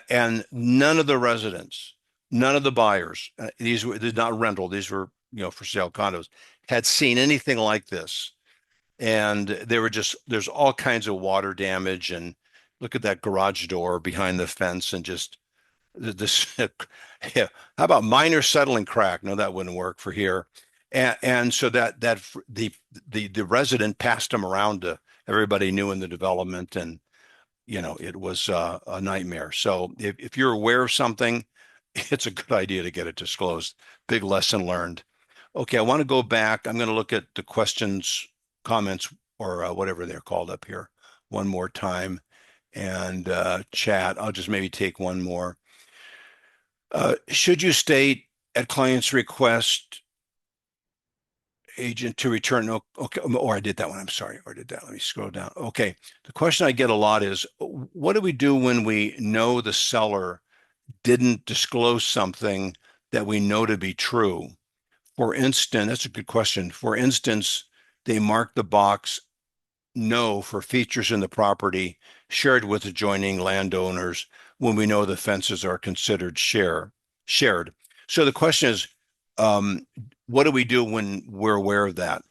And none of the residents, none of the buyers, these were not rental, these were for sale condos, had seen anything like this. And there's all kinds of water damage, and look at that garage door behind the fence, and just this. Yeah, how about minor settling crack? No, that wouldn't work for here. And so that the resident passed them around to everybody new in the development, and it was a nightmare. So if you're aware of something, it's a good idea to get it disclosed. Big lesson learned. Okay, I want to go back. I'm going to look at the questions, comments, or whatever they're called up here one more time, and chat. I'll just maybe take one more. Should you state at client's request agent to return? Okay, or I did that one. I'm sorry, or did that. Let me scroll down. Okay, the question I get a lot is, what do we do when we know the seller didn't disclose something that we know to be true? For instance, that's a good question. For instance, they mark the box no for features in the property shared with adjoining landowners when we know the fences are considered shared. So the question is, what do we do when we're aware of that?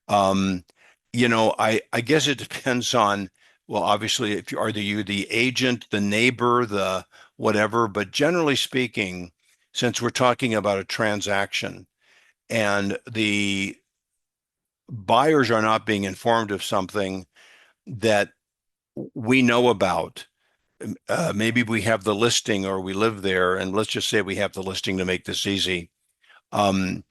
I guess it depends on, well, obviously, if you are you the agent, the neighbor, the whatever, but generally speaking, since we're talking about a transaction and the buyers are not being informed of something that we know about. Maybe we have the listing or we live there, and let's just say we have the listing to make this easy. Um,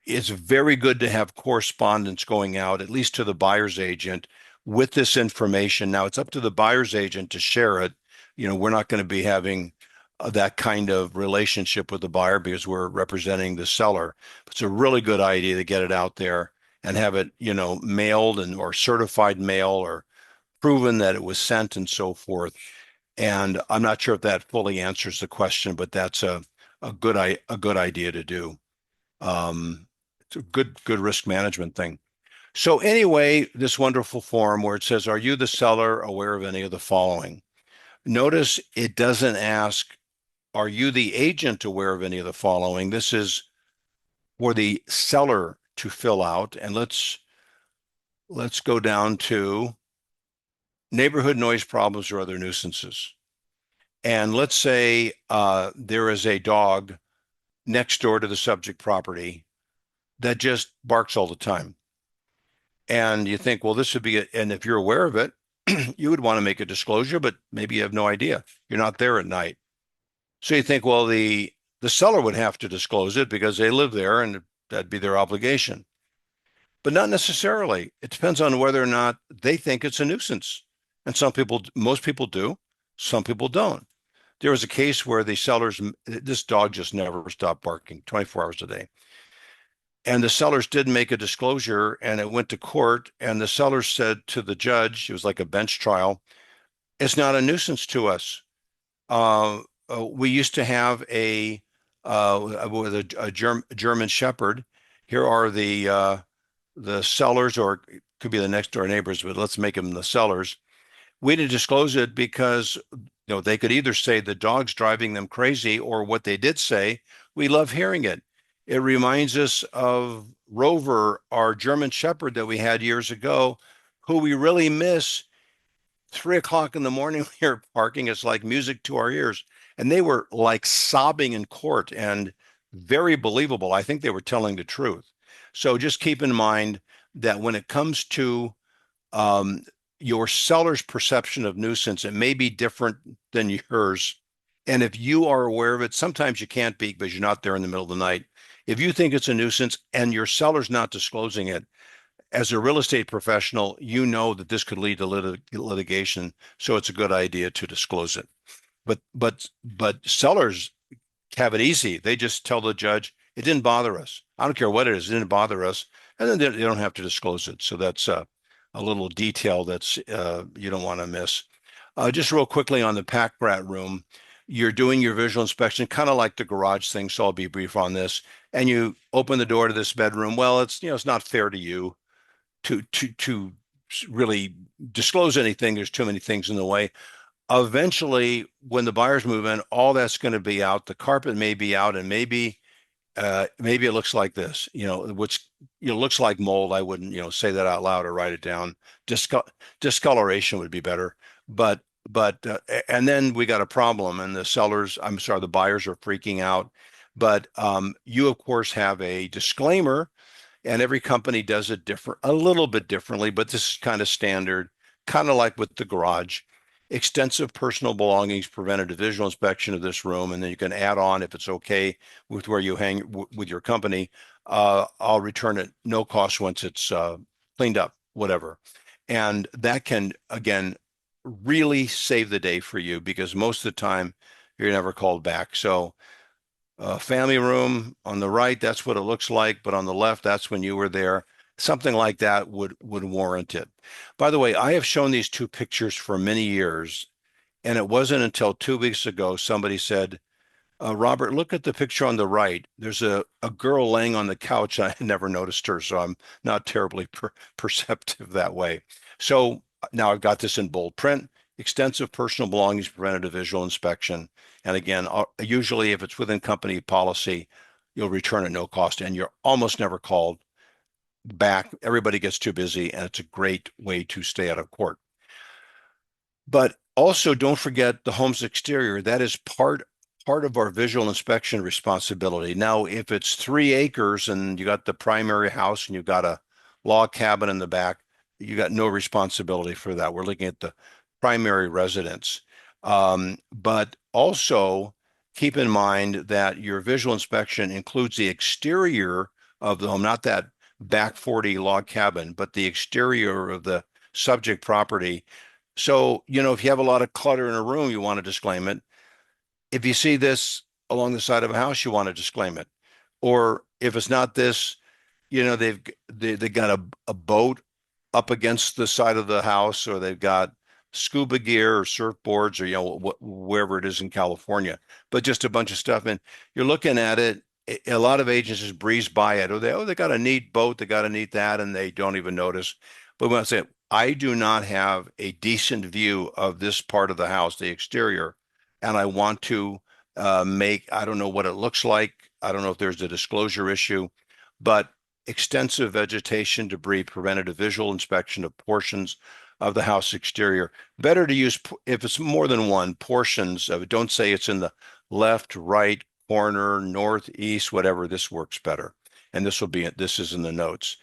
it's very good to have correspondence going out, at least to the buyer's agent, with this information. Now, it's up to the buyer's agent to share it. We're not going to be having that kind of relationship with the buyer because we're representing the seller. It's a really good idea to get it out there and have it, mailed or certified mail or proven that it was sent and so forth. And I'm not sure if that fully answers the question, but that's a good idea to do. It's a good risk management thing. So anyway, this wonderful form where it says, "Are you the seller aware of any of the following?" Notice it doesn't ask, "Are you the agent aware of any of the following?" This is for the seller to fill out. And let's go down to neighborhood noise problems or other nuisances. And let's say there is a dog next door to the subject property that just barks all the time. And you think, well, this would be it. And if you're aware of it, you would want to make a disclosure, but maybe you have no idea. You're not there at night. So you think, well, the seller would have to disclose it because they live there and that'd be their obligation. But not necessarily. It depends on whether or not they think it's a nuisance. And most people do, some people don't. There was a case where this dog just never stopped barking 24 hours a day. And the sellers didn't make a disclosure and it went to court. And the sellers said to the judge, it was like a bench trial, "It's not a nuisance to us. We used to have a German Shepherd. Here are the sellers, or it could be the next door neighbors, but let's make them the sellers. We didn't disclose it because they could either say the dog's driving them crazy, or what they did say, we love hearing it. It reminds us of Rover, our German Shepherd that we had years ago, who we really miss. 3 o'clock in the morning, we are barking. It's like music to our ears." And they were like sobbing in court and very believable. I think they were telling the truth. So just keep in mind that when it comes to your seller's perception of nuisance, it may be different than yours. And if you are aware of it, sometimes you can't be because you're not there in the middle of the night. If you think it's a nuisance and your seller's not disclosing it, as a real estate professional, you know that this could lead to litigation. So it's a good idea to disclose it. But sellers have it easy. They just tell the judge, "It didn't bother us. I don't care what it is. It didn't bother us." And then they don't have to disclose it. So that's a little detail that's you don't want to miss. Just real quickly on the pack rat room, you're doing your visual inspection, kind of like the garage thing. So I'll be brief on this. And you open the door to this bedroom. Well, it's not fair to you to really disclose anything. There's too many things in the way. Eventually, when the buyers move in, all that's going to be out. The carpet may be out, and maybe it looks like this, which looks like mold. I wouldn't say that out loud or write it down. Discoloration would be better. But and then we got a problem, and the buyers are freaking out. But you of course have a disclaimer, and every company does it a little bit differently, but this is kind of standard, kind of like with the garage. Extensive personal belongings prevented a visual inspection of this room, and then you can add on, if it's okay with where you hang with your company, I'll return it no cost once it's cleaned up, whatever. And that can, again, really save the day for you because most of the time you're never called back. So family room on the right, that's what it looks like, but on the left, that's when you were there. Something like that would warrant it. By the way, I have shown these two pictures for many years, and it wasn't until 2 weeks ago somebody said, Robert, look at the picture on the right. There's a girl laying on the couch. I never noticed her, so I'm not terribly perceptive that way. So now I've got this in bold print. Extensive personal belongings prevented a visual inspection. And again, usually if it's within company policy, you'll return at no cost, and you're almost never called back. Everybody gets too busy, and it's a great way to stay out of court. But also, don't forget the home's exterior. That is part of our visual inspection responsibility. Now, if it's 3 acres and you got the primary house and you've got a log cabin in the back, you got no responsibility for that. We're looking at the primary residence. But also keep in mind that your visual inspection includes the exterior of the home, not that back 40 log cabin, but the exterior of the subject property. So, if you have a lot of clutter in a room, you want to disclaim it. If you see this along the side of a house, you want to disclaim it. Or if it's not this, they got a boat up against the side of the house, or they've got scuba gear or surfboards, or wherever it is in California, but just a bunch of stuff. And you're looking at it. A lot of agents just breeze by it. They got a neat boat, they got a neat that, and they don't even notice. But when I say I do not have a decent view of this part of the house, the exterior, and I want to I don't know what it looks like. I don't know if there's a disclosure issue, but extensive vegetation debris prevented a visual inspection of portions of the house exterior. Better to use, if it's more than one, portions of it. Don't say it's in the left, right corner, north, east, whatever. This works better. And this is in the notes.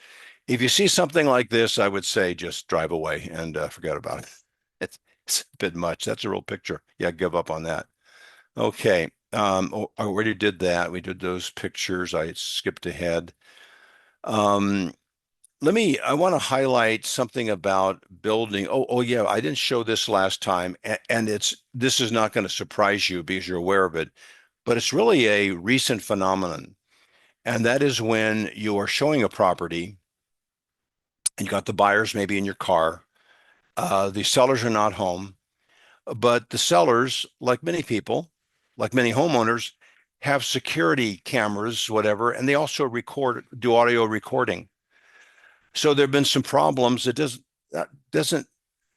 If you see something like this, I would say just drive away and forget about it. It's a bit much. That's a real picture. Yeah, give up on that. Okay. I already did that. We did those pictures. I skipped ahead. I want to highlight something about building. Oh yeah, I didn't show this last time, and this is not going to surprise you because you're aware of it, but it's really a recent phenomenon. And that is when you are showing a property and you got the buyers maybe in your car. The sellers are not home, but the sellers, like many people, like many homeowners, have security cameras, whatever, and they also do audio recording. So there have been some problems. That doesn't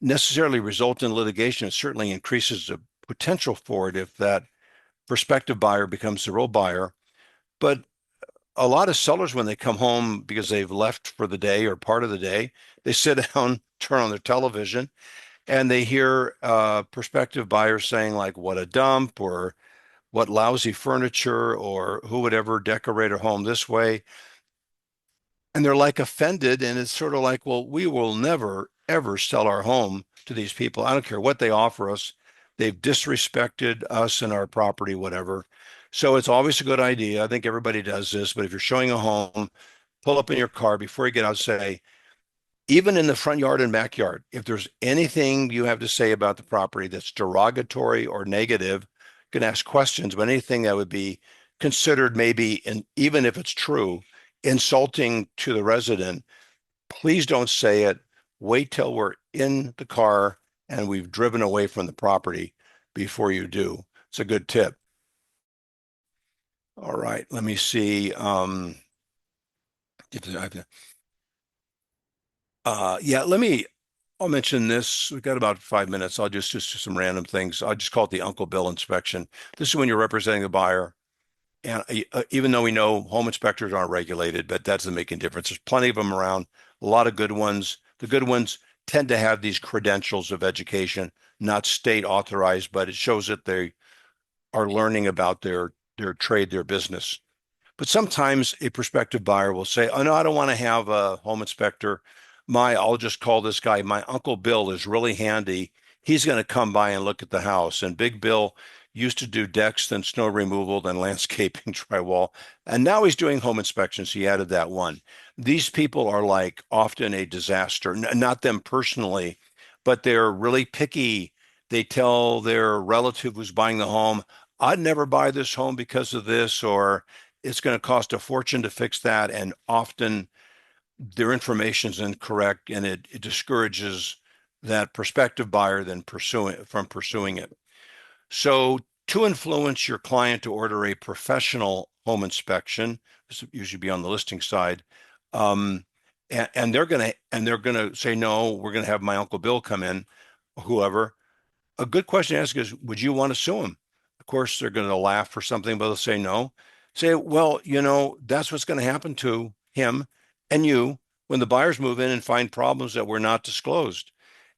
necessarily result in litigation. It certainly increases the potential for it if that prospective buyer becomes the real buyer. But a lot of sellers, when they come home because they've left for the day or part of the day, they sit down, turn on their television, and they hear prospective buyers saying like, what a dump, or what lousy furniture, or who would ever decorate a home this way. And they're like offended. And it's sort of like, well, we will never, ever sell our home to these people. I don't care what they offer us. They've disrespected us and our property, whatever. So it's always a good idea. I think everybody does this, but if you're showing a home, pull up in your car before you get out, say, even in the front yard and backyard, if there's anything you have to say about the property that's derogatory or negative, you can ask questions, but anything that would be considered maybe, and even if it's true, insulting to the resident, please don't say it. Wait till we're in the car and we've driven away from the property before you do. It's a good tip. All right, let me see. I'll mention this. We've got about 5 minutes. I'll just do some random things. I'll just call it the Uncle Bill inspection. This is when you're representing the buyer. And even though we know home inspectors aren't regulated, but that doesn't make any difference. There's plenty of them around, a lot of good ones. The good ones tend to have these credentials of education, not state authorized, but it shows that they are learning about their trade, their business. But sometimes a prospective buyer will say, oh no, I don't want to have a home inspector. I'll just call this guy. My Uncle Bill is really handy. He's going to come by and look at the house. And Big Bill used to do decks, then snow removal, then landscaping, drywall. And now he's doing home inspections. He added that one. These people are like often a disaster, not them personally, but they're really picky. They tell their relative who's buying the home, I'd never buy this home because of this, or it's going to cost a fortune to fix that. And often their information is incorrect, and it discourages that prospective buyer from pursuing it. So to influence your client to order a professional home inspection. This would usually be on the listing side. And they're gonna say, no, we're gonna have my Uncle Bill come in, whoever. A good question to ask is, would you want to sue him? Of course, they're going to laugh or something, but they'll say no. Say, well, that's what's going to happen to him and you when the buyers move in and find problems that were not disclosed.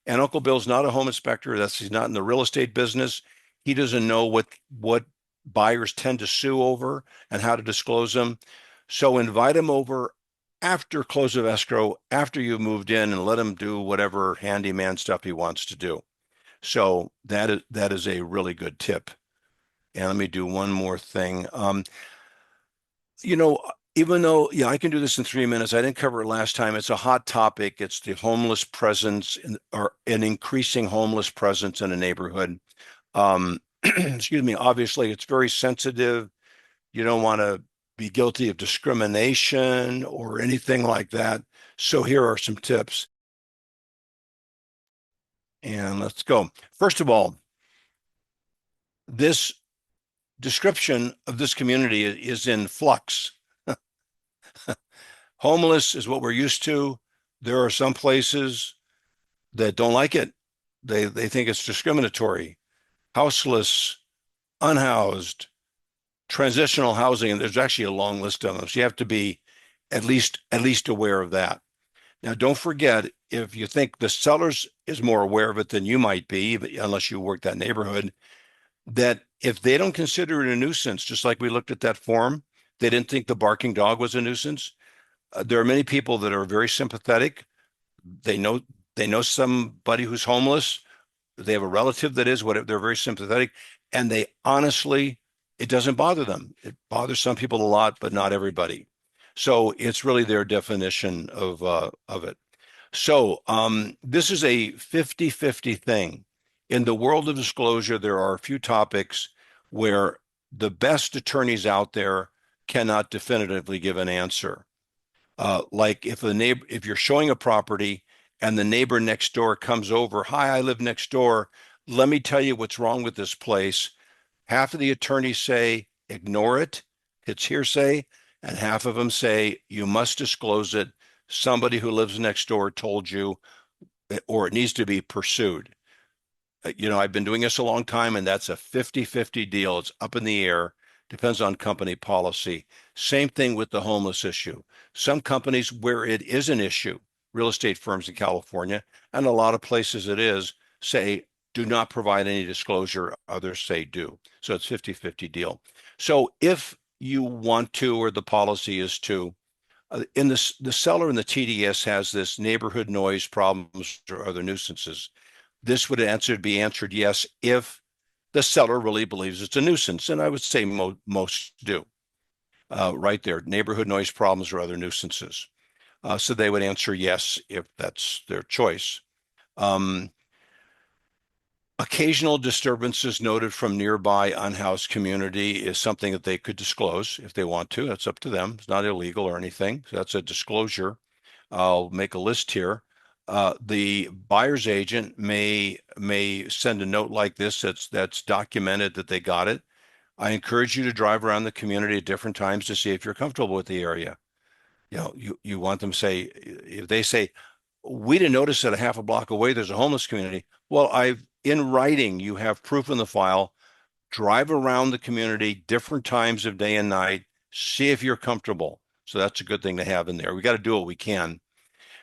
And Uncle Bill's not a home inspector. He's not in the real estate business. He doesn't know what buyers tend to sue over and how to disclose them. So invite him over after close of escrow, after you've moved in, and let him do whatever handyman stuff he wants to do. So that is a really good tip. And let me do one more thing. Even though, I can do this in 3 minutes, I didn't cover it last time. It's a hot topic. It's the homeless presence or an increasing homeless presence in a neighborhood. Excuse me. Obviously, it's very sensitive. You don't want to be guilty of discrimination or anything like that. So here are some tips. And let's go. First of all, this description of this community is in flux. Homeless is what we're used to. There are some places that don't like it. They think it's discriminatory. Houseless, unhoused, transitional housing, and there's actually a long list of them. So you have to be at least aware of that. Now, don't forget, if you think the sellers is more aware of it than you might be, unless you work that neighborhood, that if they don't consider it a nuisance, just like we looked at that form, they didn't think the barking dog was a nuisance. There are many people that are very sympathetic. They know somebody who's homeless. They have a relative that is, they're very sympathetic, and they honestly, it doesn't bother them. It bothers some people a lot, but not everybody. So it's really their definition of it. So this is a 50-50 thing. In the world of disclosure, there are a few topics where the best attorneys out there cannot definitively give an answer. Like if you're showing a property and the neighbor next door comes over, hi, I live next door. Let me tell you what's wrong with this place. Half of the attorneys say, ignore it. It's hearsay. And half of them say, you must disclose it. Somebody who lives next door told you, or it needs to be pursued. I've been doing this a long time, and that's a 50-50 deal. It's up in the air. Depends on company policy. Same thing with the homeless issue. Some companies where it is an issue, real estate firms in California, and a lot of places it is, say, do not provide any disclosure. Others say do. So it's 50-50 deal. So if you want to, or the policy is to, in the seller in the TDS has this neighborhood noise problems or other nuisances. This would be answered yes if the seller really believes it's a nuisance, and I would say most do. Right there, neighborhood noise problems or other nuisances. So they would answer yes if that's their choice. Occasional disturbances noted from nearby unhoused community is something that they could disclose if they want to. That's up to them. It's not illegal or anything. So that's a disclosure. I'll make a list here. The buyer's agent may send a note like this that's documented that they got it. I encourage you to drive around the community at different times to see if you're comfortable with the area. You want them to say, if they say, we didn't notice that a half a block away there's a homeless community. Well, in writing, you have proof in the file. Drive around the community different times of day and night. See if you're comfortable. So that's a good thing to have in there. We got to do what we can.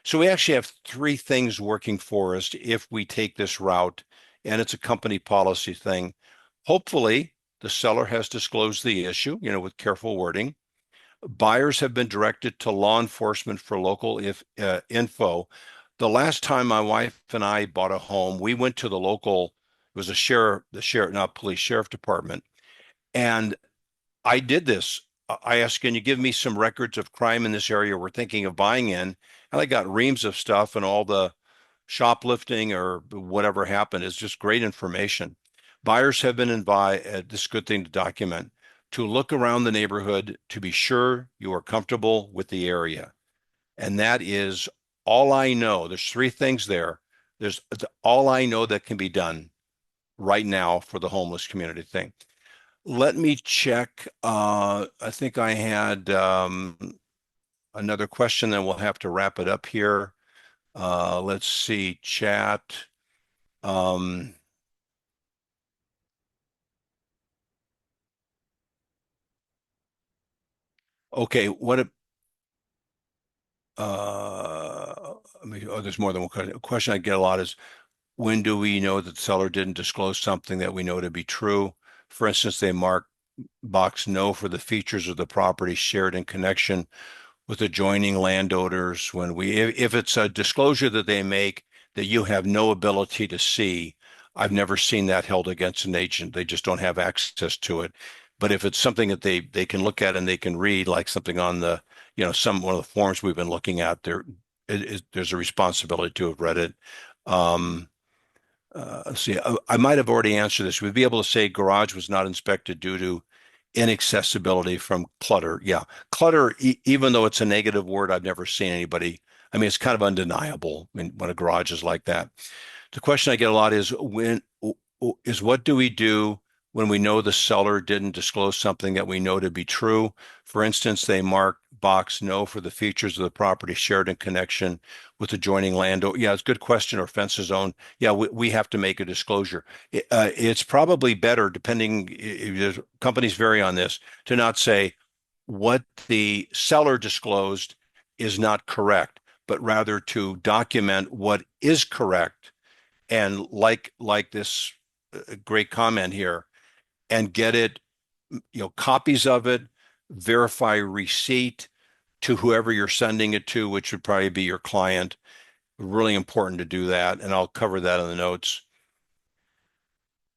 So we actually have 3 things working for us if we take this route, and it's a company policy thing. Hopefully, the seller has disclosed the issue, with careful wording. Buyers have been directed to law enforcement for local info. The last time my wife and I bought a home, we went to the local, it was not police, sheriff department. And I did this. I asked, can you give me some records of crime in this area we're thinking of buying in? And I got reams of stuff, and all the shoplifting or whatever happened is just great information. Buyers have been invited, this is a good thing to document, to look around the neighborhood to be sure you are comfortable with the area. And that is all I know. There's 3 things there. There's all I know that can be done right now for the homeless community thing. Let me check. I think I had another question, then we'll have to wrap it up here. Let's see, chat. Um, okay, there's more than one question. A question I get a lot is, when do we know that the seller didn't disclose something that we know to be true? For instance, they mark box no for the features of the property shared in connection with adjoining landowners. If it's a disclosure that they make that you have no ability to see, I've never seen that held against an agent. They just don't have access to it. But if it's something that they can look at and they can read, like something on the, one of the forms we've been looking at, there's a responsibility to have read it. Let's see, I might have already answered this. We'd be able to say garage was not inspected due to inaccessibility from clutter. Yeah, clutter, even though it's a negative word, I've never seen anybody. I mean, it's kind of undeniable when a garage is like that. The question I get a lot is what do we do when we know the seller didn't disclose something that we know to be true? For instance, they mark box no for the features of the property shared in connection with adjoining land. Yeah, it's a good question. Or fences zone. Yeah, we have to make a disclosure. It's probably better, depending, companies vary on this, to not say what the seller disclosed is not correct, but rather to document what is correct. And like this great comment here, and get it, copies of it, verify receipt to whoever you're sending it to, which would probably be your client. Really important to do that, and I'll cover that in the notes.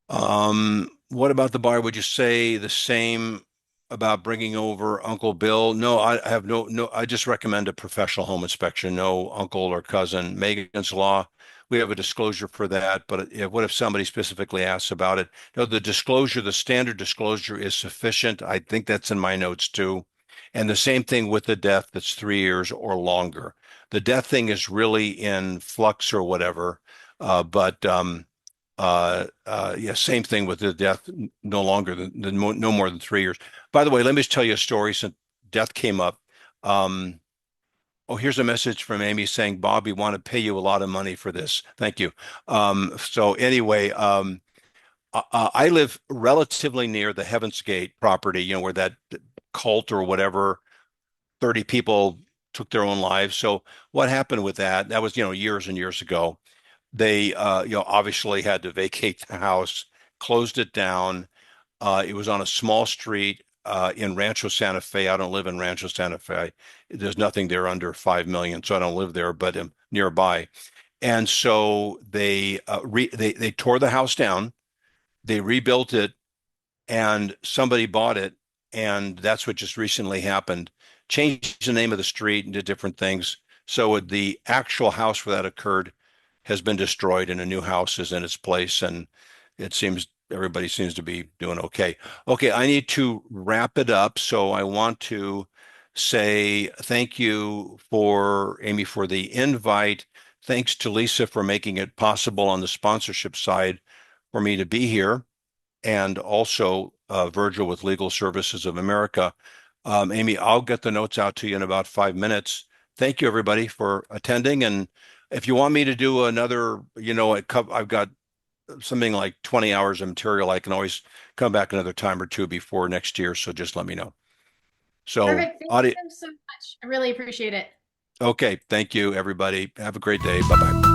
What about the buyer? Would you say the same about bringing over Uncle Bill? No, I have no. I just recommend a professional home inspection. No uncle or cousin. Megan's Law, we have a disclosure for that. But what if somebody specifically asks about it? No, the standard disclosure is sufficient. I think that's in my notes too. And the same thing with the death that's 3 years or longer. The death thing is really in flux or whatever. Yeah, same thing with the death, no longer than no more than 3 years. By the way, let me just tell you a story since death came up. Oh, here's a message from Amy saying, Bob, we want to pay you a lot of money for this. Thank you. So anyway, I live relatively near the Heaven's Gate property, where that cult or whatever, 30 people took their own lives. So what happened with that? That was, years and years ago. They, obviously had to vacate the house, closed it down. It was on a small street in Rancho Santa Fe. I don't live in Rancho Santa Fe. There's nothing there under 5 million, so I don't live there, but I'm nearby. And so they tore the house down, they rebuilt it, and somebody bought it, and that's what just recently happened. Changed the name of the street and did different things. So the actual house where that occurred has been destroyed, and a new house is in its place, and it seems everybody seems to be doing okay. Okay, I need to wrap it up, so I want to say thank you for Amy for the invite. Thanks to Lisa for making it possible on the sponsorship side for me to be here, and also Virgil with Legal Services of America. Amy, I'll get the notes out to you in about 5 minutes. Thank you, everybody, for attending. And if you want me to do another, I've got something like 20 hours of material. I can always come back another time or two before next year. So just let me know. So, Perfect. Thank you so much. I really appreciate it. Okay. Thank you, everybody. Have a great day. Bye-bye.